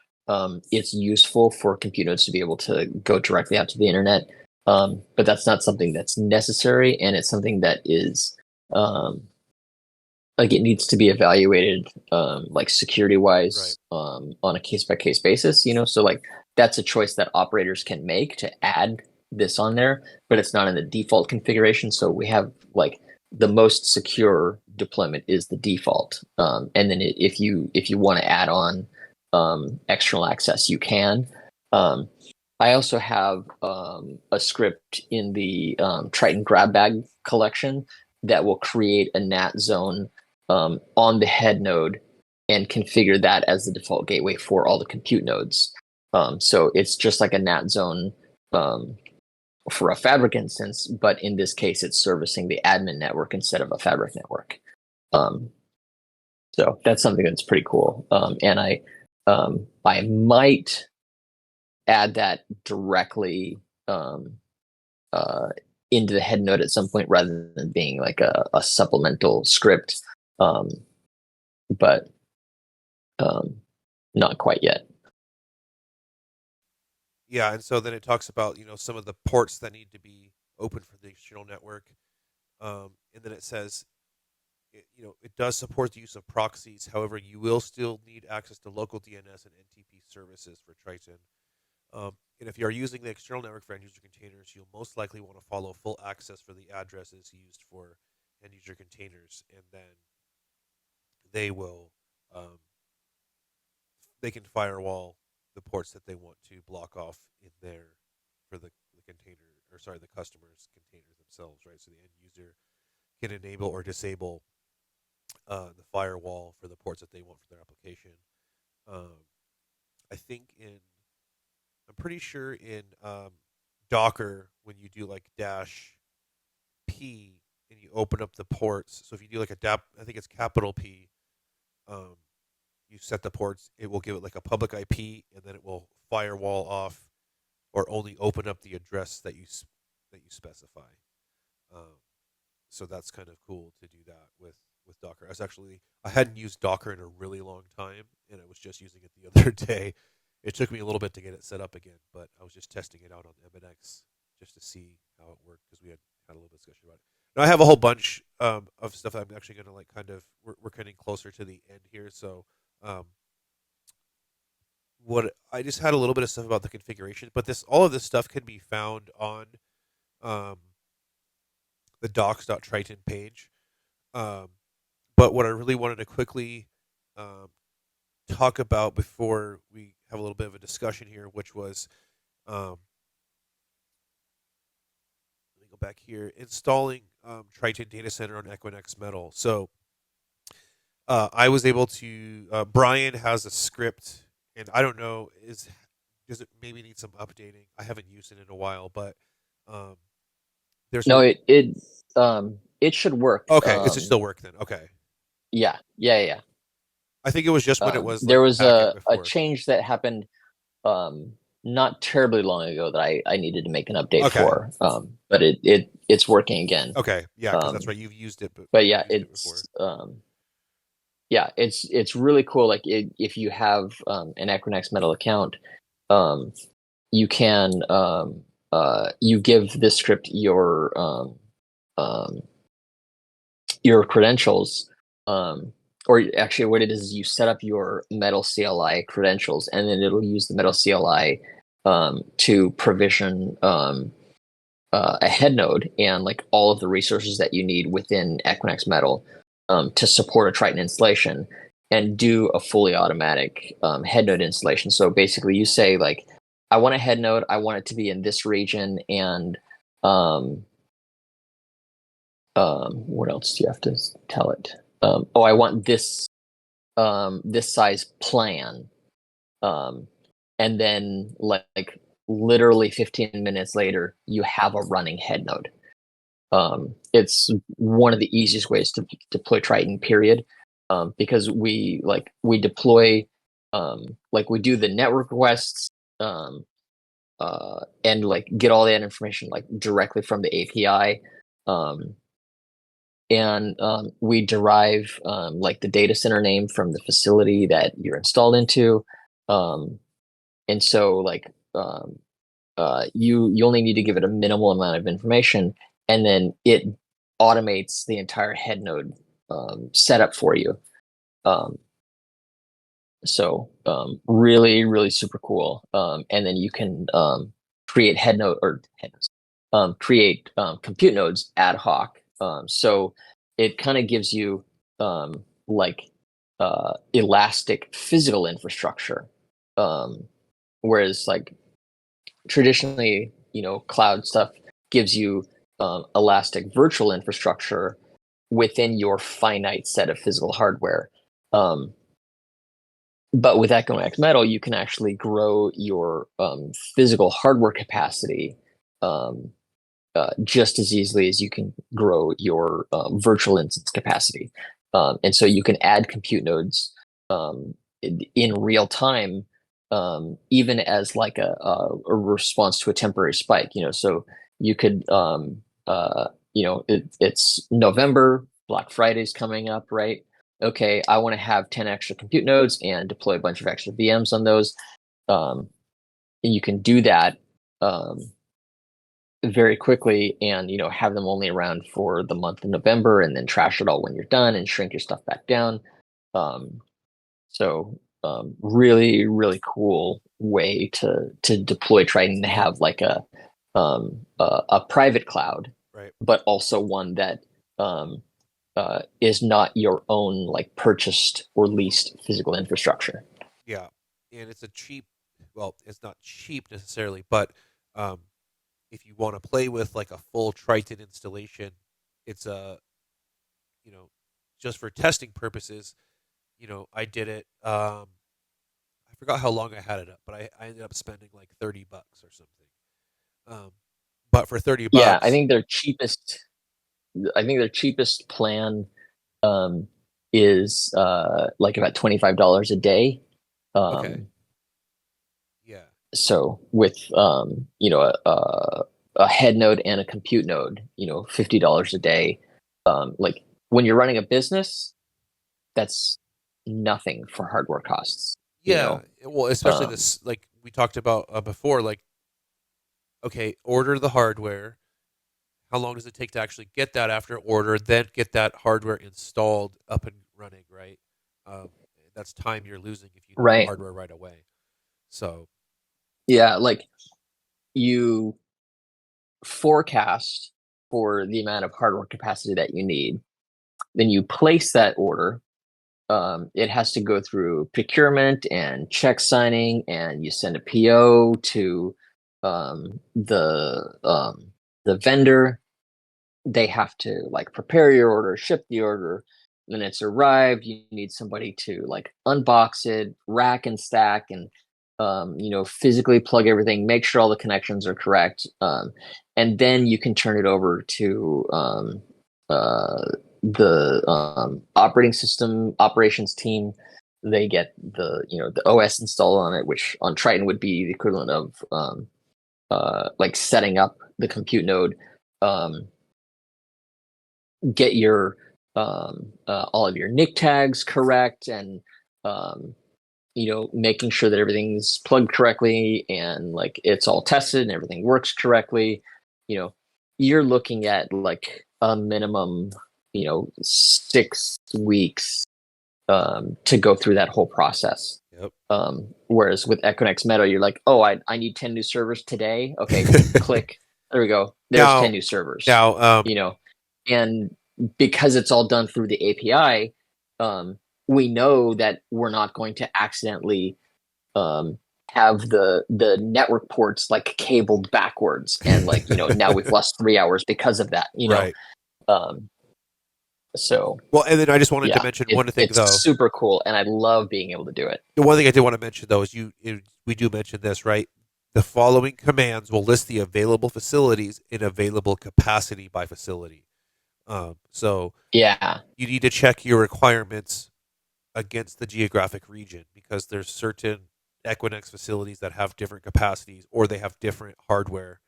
it's useful for compute nodes to be able to go directly out to the internet, but that's not something that's necessary, and it's something that is um, like it needs to be evaluated like security Right. wise on a case by case basis. So like that's a choice that operators can make to add this on there, but it's not in the default configuration. So we have like the most secure deployment is the default, and then if you want to add on external access, you can. I also have a script in the Triton grab bag collection that will create a NAT zone on the head node and configure that as the default gateway for all the compute nodes. So it's just like a NAT zone um, for a Fabric instance, but in this case, it's servicing the admin network instead of a Fabric network. Um, so that's something that's pretty cool. And I might add that directly uh, into the head node at some point rather than being like a supplemental script. Um, but not quite yet. Yeah, and so then it talks about some of the ports that need to be open for the external network. And then it says, it does support the use of proxies. However, you will still need access to local DNS and NTP services for Triton. And if you are using the external network for end user containers, you'll most likely want to follow full access for the addresses used for end user containers, and then they will um, they can firewall the ports that they want to block off in there for the container, or sorry, the customer's containers themselves, right? So the end user can enable or disable the firewall for the ports that they want for their application. Um, I think I'm pretty sure in Docker, when you do like dash P and you open up the ports, so if you do like I think it's capital P, um, you set the ports, it will give it like a public IP, and then it will firewall off or only open up the address that you specify. Um, so that's kind of cool to do that with Docker. I hadn't used Docker in a really long time, and I was just using it the other day. It took me a little bit to get it set up again, but I was just testing it out on MNX just to see how it worked, because we had a little discussion about it. Now I have a whole bunch of stuff I'm actually going to like kind of we're getting closer to the end here, so um, what I just had a little bit of stuff about the configuration, but all of this stuff can be found on um, the docs.triton page. Um, but what I really wanted to quickly um, talk about before we have a little bit of a discussion here, which was let me go back here, installing Triton Data Center on Equinix Metal. So I was able to. Brian has a script, and I don't know does it maybe need some updating. I haven't used it in a while, but um, there's No, it should work. okay. It should still work then. Okay, Yeah. I think it was just when it was like There was packet a before. change that happened not terribly long ago that I needed to make an update Okay. for. But it's working again. Okay, yeah, because that's right. You've used it, But yeah, you've used it before. it's really cool. Like if you have an Equinix Metal account, you can you give this script your credentials, or actually what it is you set up your Metal CLI credentials, and then it'll use the Metal CLI to provision a head node and like all of the resources that you need within Equinix Metal to support a Triton installation and do a fully automatic head node installation. So basically you say like, I want a head node, I want it to be in this region, and what else do you have to tell it? I want this size plan, and then like literally 15 minutes later, you have a running head node. It's one of the easiest ways to deploy Triton. Period, because we deploy, like we do the network requests, and like get all that information like directly from the API. And we derive like the data center name from the facility that you're installed into, and so like you only need to give it a minimal amount of information, and then it automates the entire head node setup for you. So really super cool. And then you can create head node or head nodes, create compute nodes ad hoc. So it kind of gives you like elastic physical infrastructure, whereas like traditionally, cloud stuff gives you elastic virtual infrastructure within your finite set of physical hardware. But with Equinix Metal, you can actually grow your physical hardware capacity just as easily as you can grow your virtual instance capacity. And so you can add compute nodes in real time, even as like a response to a temporary spike. So you could, it's November, Black Friday's coming up, right? Okay, I want to have 10 extra compute nodes and deploy a bunch of extra VMs on those. And you can do that very quickly, and have them only around for the month of November, and then trash it all when you're done and shrink your stuff back down. So really, really cool way to deploy Triton, to have like a private cloud, Right. but also one that is not your own like purchased or leased physical infrastructure. Yeah, and it's a cheap. Well, it's not cheap necessarily, but if you want to play with like a full Triton installation, it's a just for testing purposes. I did it. I forgot how long I had it up, but I ended up spending like $30 or something. But for 30 Yeah, I bucks, think their cheapest. I think their cheapest plan um, is like about $25 a day. okay, Um, yeah, so with a head node and a compute node, $50 a day. Like when you're running a business, that's nothing for hardware costs. You yeah. know, Well, especially um, this, like we talked about before. Like, okay, order the hardware. How long does it take to actually get that after order? Then get that hardware installed, up and running, right? Um, that's time you're losing if you need the right? hardware right away. So, Yeah, like you forecast for the amount of hardware capacity that you need, then you place that order. It has to go through procurement and check signing, and you send a PO to um, the um, the vendor. They have to like prepare your order, ship the order. Then it's arrived. You need somebody to like unbox it, rack and stack, and physically plug everything, make sure all the connections are correct, and then you can turn it over to the operating system operations team. They get the OS installed on it, which on Triton would be the equivalent of like setting up the compute node. Um, get your all of your NIC tags correct, and making sure that everything's plugged correctly and like it's all tested and everything works correctly. You're looking at like a minimum 6 weeks to go through that whole process. yep. Whereas with Equinix Meadow, you're like, oh, I need 10 new servers today. Okay, click. There we go. There's now, 10 new servers. now, And because it's all done through the API, we know that we're not going to accidentally have the network ports like cabled backwards, and like now we've lost 3 hours because of that. right. Um, so Well, and then I just wanted to yeah, mention one thing it's though. super cool, and I love being able to do it. The one thing I did want to mention though is we do mention this, right? The following commands will list the available facilities in available capacity by facility. So Yeah, you need to check your requirements against the geographic region, because there's certain Equinix facilities that have different capacities, or they have different hardware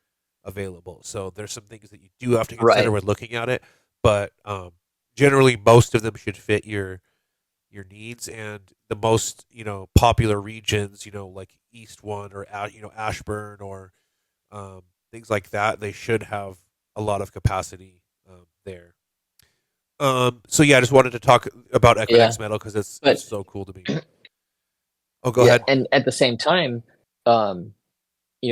available. So there's some things that you do have to consider right. when looking at it, but generally most of them should fit your needs, and the most popular regions, like East One or Ashburn or things like that, they should have a lot of capacity there. So yeah, I just wanted to talk about Yeah, Equinix Metal because it's but so cool to me. Oh, go yeah, ahead. and at the same time, um,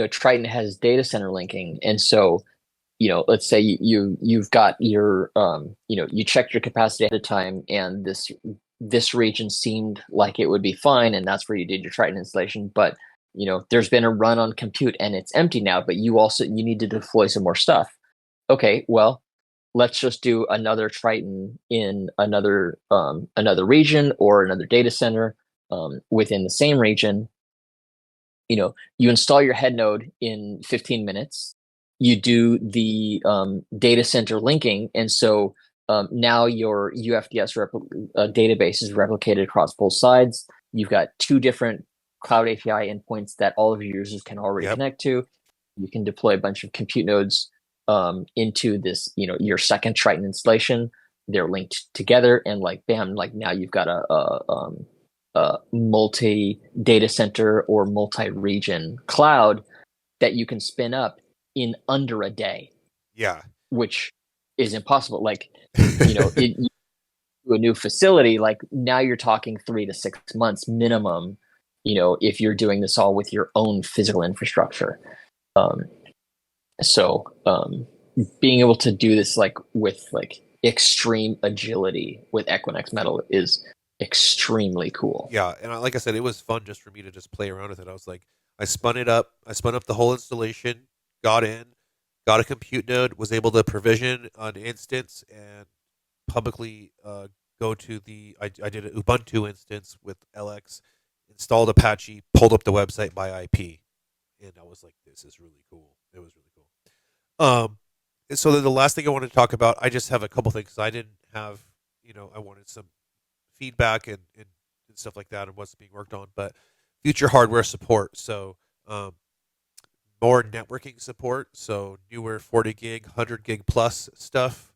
Triton has data center linking, and so let's say you've got your you checked your capacity at a time, and this region seemed like it would be fine, and that's where you did your Triton installation. But there's been a run on compute, and it's empty now. But you need to deploy some more stuff. Okay, well, let's just do another Triton in another region or another data center within the same region. You install your head node in 15 minutes. You do the data center linking, and so now your UFDS database is replicated across both sides. You've got two different cloud API endpoints that all of your users can already Yep. connect to. You can deploy a bunch of compute nodes into this, your second Triton installation. They're linked together, and like bam, like now you've got a multi data center or multi region cloud that you can spin up in under a day, Yeah. which is impossible. Like, a new facility, like now you're talking 3 to 6 months minimum, if you're doing this all with your own physical infrastructure. So being able to do this like with like extreme agility with Equinix Metal is extremely cool. Yeah, and like I said, it was fun just for me to just play around with it. I was like, I spun it up. I spun up the whole installation, got in, got a compute node, was able to provision an instance and publicly go to I did an Ubuntu instance with LX, installed Apache, pulled up the website by IP, and I was like, this is really cool. It was really cool. And so then the last thing I wanted to talk about, I just have a couple things. I didn't have, I wanted some feedback and stuff like that and what's being worked on, but future hardware support. So more networking support. So newer 40 gig, 100 gig plus stuff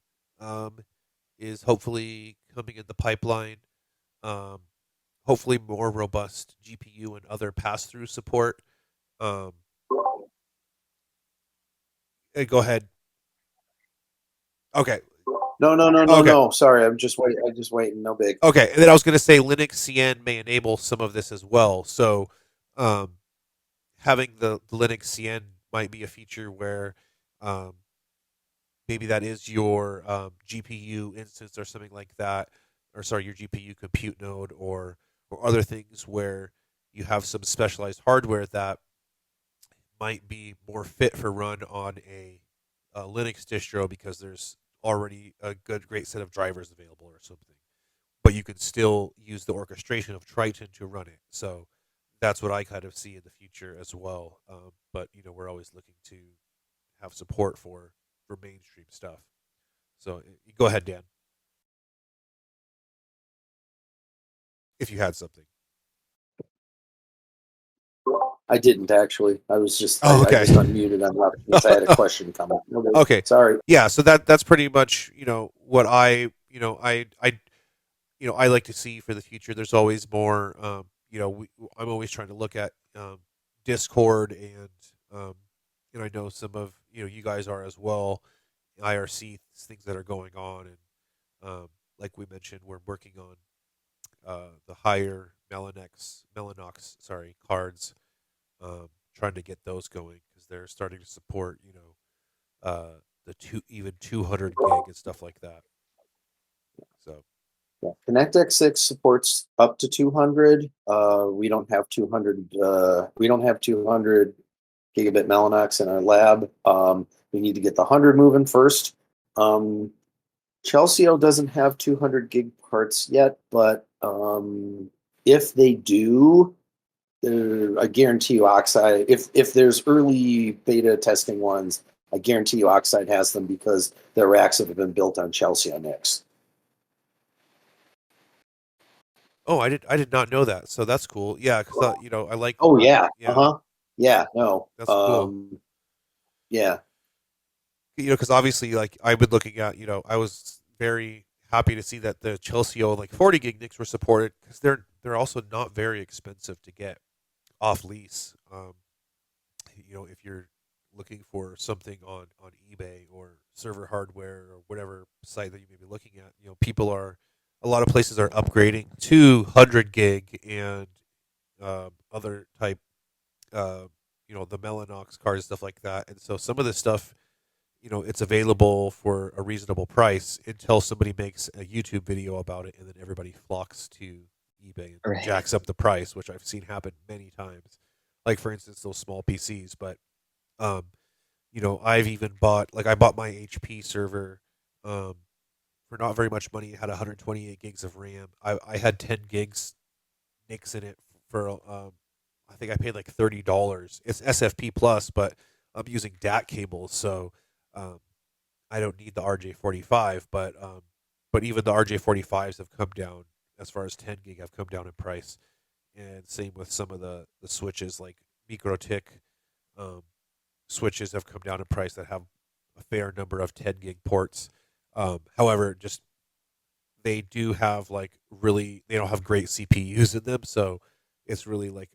is hopefully coming in the pipeline. Um, Hopefully more robust GPU and other pass-through support. Um, Go ahead. Okay. Okay. No. Sorry, I'm just waiting. I'm just waiting. No big. Okay. And then I was going to say Linux CN may enable some of this as well. So um, having the Linux CN might be a feature where um, maybe that is your GPU instance or something like that, or sorry, your GPU compute node or other things where you have some specialized hardware that might be more fit for run on a Linux distro because there's already a great set of drivers available or something. But you can still use the orchestration of Triton to run it. So that's what I kind of see in the future as well. But we're always looking to have support for mainstream stuff. So go ahead, Dan, if you had something. I didn't actually. I was just Oh, I okay. just unmuted on that because I had a question coming. No big. Okay. Sorry. Yeah. So that's pretty much what I like to see for the future. There's always more. I'm always trying to look at Discord um, and I know some of you guys are as well. IRC things that are going on, and like we mentioned, we're working on the higher Mellanox cards, trying to get those going because they're starting to support the 200 gig and stuff like that. So Yeah. ConnectX-6 supports up to 200. We don't have 200. We don't have 200 gigabit Mellanox in our lab. We need to get the 100 moving first. Chelsea doesn't have 200 gig parts yet, but if they do, I guarantee you Oxide. If there's early beta testing ones, I guarantee you Oxide has them because their racks have been built on Chelsea NX. oh, I did not know that. So that's cool. Yeah, because I like. Oh yeah. Yeah, Yeah. No. that's cool. Yeah. Because obviously, like I've been looking at, I was very happy to see that the Chelsea 40 gig NICs were supported because they're also not very expensive to get off lease. If you're looking for something on eBay or server hardware or whatever site that you may be looking at, a lot of places are upgrading to 100 gig and other type, the Mellanox cards, stuff like that. And so some of this stuff, it's available for a reasonable price until somebody makes a YouTube video about it, and then everybody flocks to eBay and Right. jacks up the price, which I've seen happen many times. Like for instance, those small PCs. But um, I've even I bought my HP server um, for not very much money. It had 128 gigs of RAM. I had 10 gigs NICs in it for I think I paid like $30. It's SFP plus, but I'm using DAT cables, so um, I don't need the RJ45. But even the RJ45s have come down as far as 10 gig have come down in price, and same with some of the switches like MikroTik um, switches have come down in price that have a fair number of 10 gig ports. However, just they do have they don't have great CPUs in them, so it's really like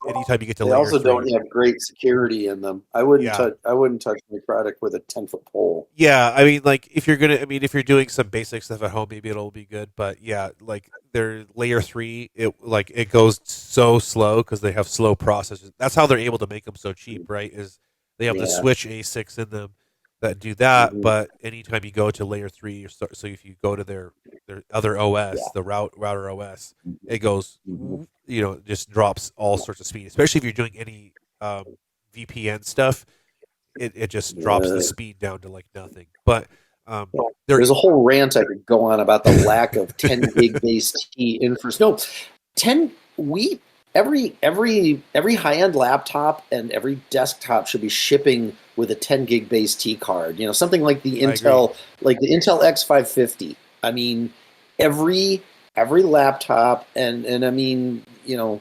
Anytime you get to They layer also three, don't have great security in them. I wouldn't yeah, touch. I wouldn't touch my product with a 10-foot pole. yeah. I mean, like if you're gonna, I mean, if you're doing some basic stuff at home, maybe it'll be good. But yeah, like their layer three, it goes so slow because they have slow processes. That's how they're able to make them so cheap, right? Is they have the Yeah. switch A6 in them that do that. Mhm. But anytime you go to layer three, so if you go to their other Yeah. OS, the router OS, Mhm. it goes, Mhm. just drops all Yeah. sorts of speed. Especially if you're doing any VPN stuff, it just drops the Uh, speed down to like nothing. But um, well, there, there's a whole rant I could go on about the lack of 10 gig base T infra. No, 10 we every high end laptop and every desktop should be shipping with a 10 gig base T card. You know, something I agree. Like the Intel X550. I mean, every every laptop and I mean, you know,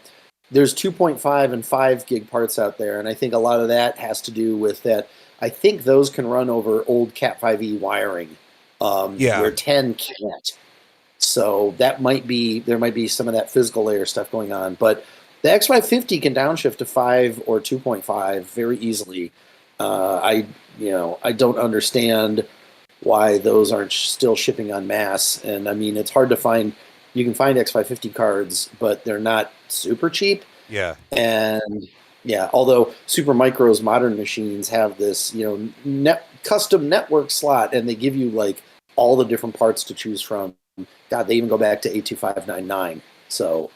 there's 2.5 and 5 gig parts out there, and I think a lot of that has to do with that. I think those can run over old Cat5e wiring, Yeah, where 10 can't. So that might be there might be some of that physical layer stuff going on, but the X550 can downshift to 5 or 2.5 very easily. I I don't understand why those aren't still shipping on mass, and I mean it's hard to find. You can find X550 cards, but they're not super cheap. yeah, And yeah, although Supermicro's modern machines have this, custom network slot, and they give you like all the different parts to choose from. God, they even go back to 82599. So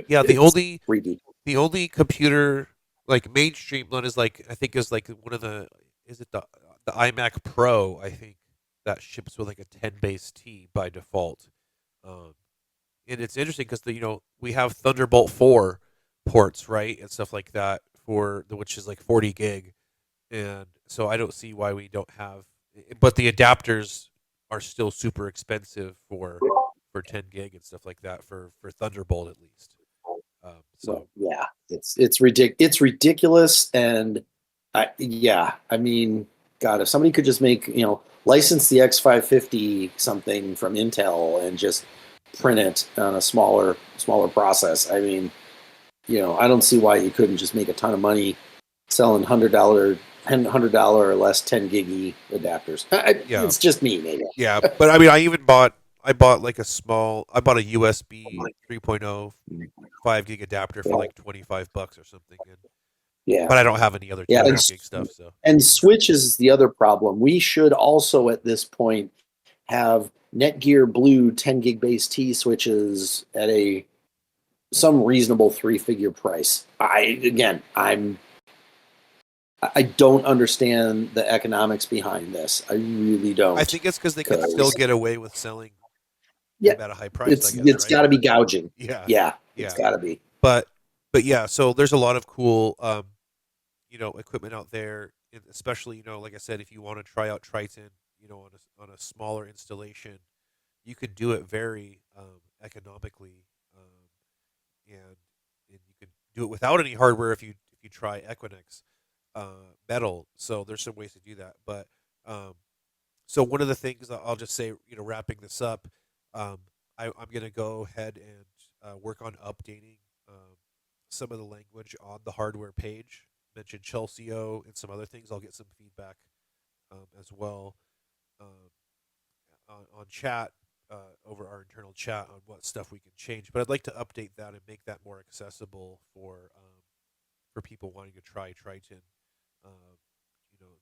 yeah. The it's only creepy. the only computer like mainstream one is like I think is like one of the is it the iMac Pro I think that ships with like a 10 base T by default. Um, and it's interesting because we have Thunderbolt 4 ports, right, and stuff like that for the which is like 40 gig, and so I don't see why we don't have. But the adapters are still super expensive for 10 gig and stuff like that for Thunderbolt at least. Well, So yeah, it's ridiculous, and I mean, God, if somebody could just make license the X550 something from Intel and just print it on a smaller process. I mean, I don't see why you couldn't just make a ton of money selling $100 or less 10 gig adapters. yeah, It's just me, maybe. yeah. But I mean, I bought like I bought a USB 3.0 5 gig adapter for like $25 or something, Yeah, but I don't have any other yeah, 200 gig stuff. So and switches is the other problem. We should also at this point have Netgear Blue 10 gig base T switches at a some reasonable three-figure price. I don't understand the economics behind this. I really I don't. think it's because they can still Because get away with selling yeah, them at a high price. I guess, it's right? got to be gouging. Yeah, Yeah, it's yeah. got to be. But yeah. So there's a lot of cool equipment out there, and especially like I said, if you want to try out Triton, on a smaller installation, you could do it very economically, and you could do it without any hardware if you try Equinix metal. So there's some ways to do that. But um, so one of the things I'll just say, wrapping this up, um, I'm going to go ahead and work on updating some of the language on the hardware page. Mention Chelsea-O and some other things. I'll get some feedback as well um, on chat over our internal chat on what stuff we can change. But I'd like to update that and make that more accessible for people wanting to try Triton.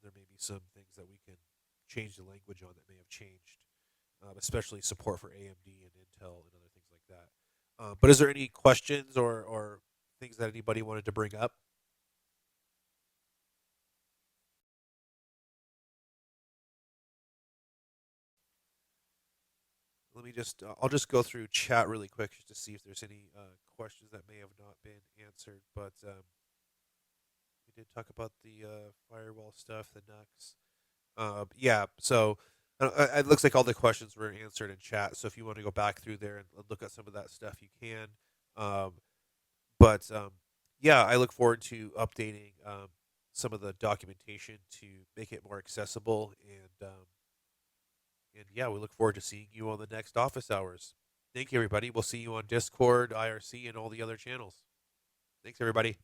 There may be some things that we can change the language on that may have changed, especially support for AMD and Intel and other things like that. But is there any questions or things that anybody wanted to bring up? I'll just go through chat really quick just to see if there's any questions that may have not been answered. But we did talk about the firewall stuff, the Nux. Yeah, so it looks like all the questions were answered in chat. So if you want to go back through there and look at some of that stuff, you can. Um, but yeah, I look forward to updating some of the documentation to make it more accessible. And yeah, we look forward to seeing you on the next office hours. Thank you, everybody. We'll see you on Discord, IRC, and all the other channels. Thanks, everybody.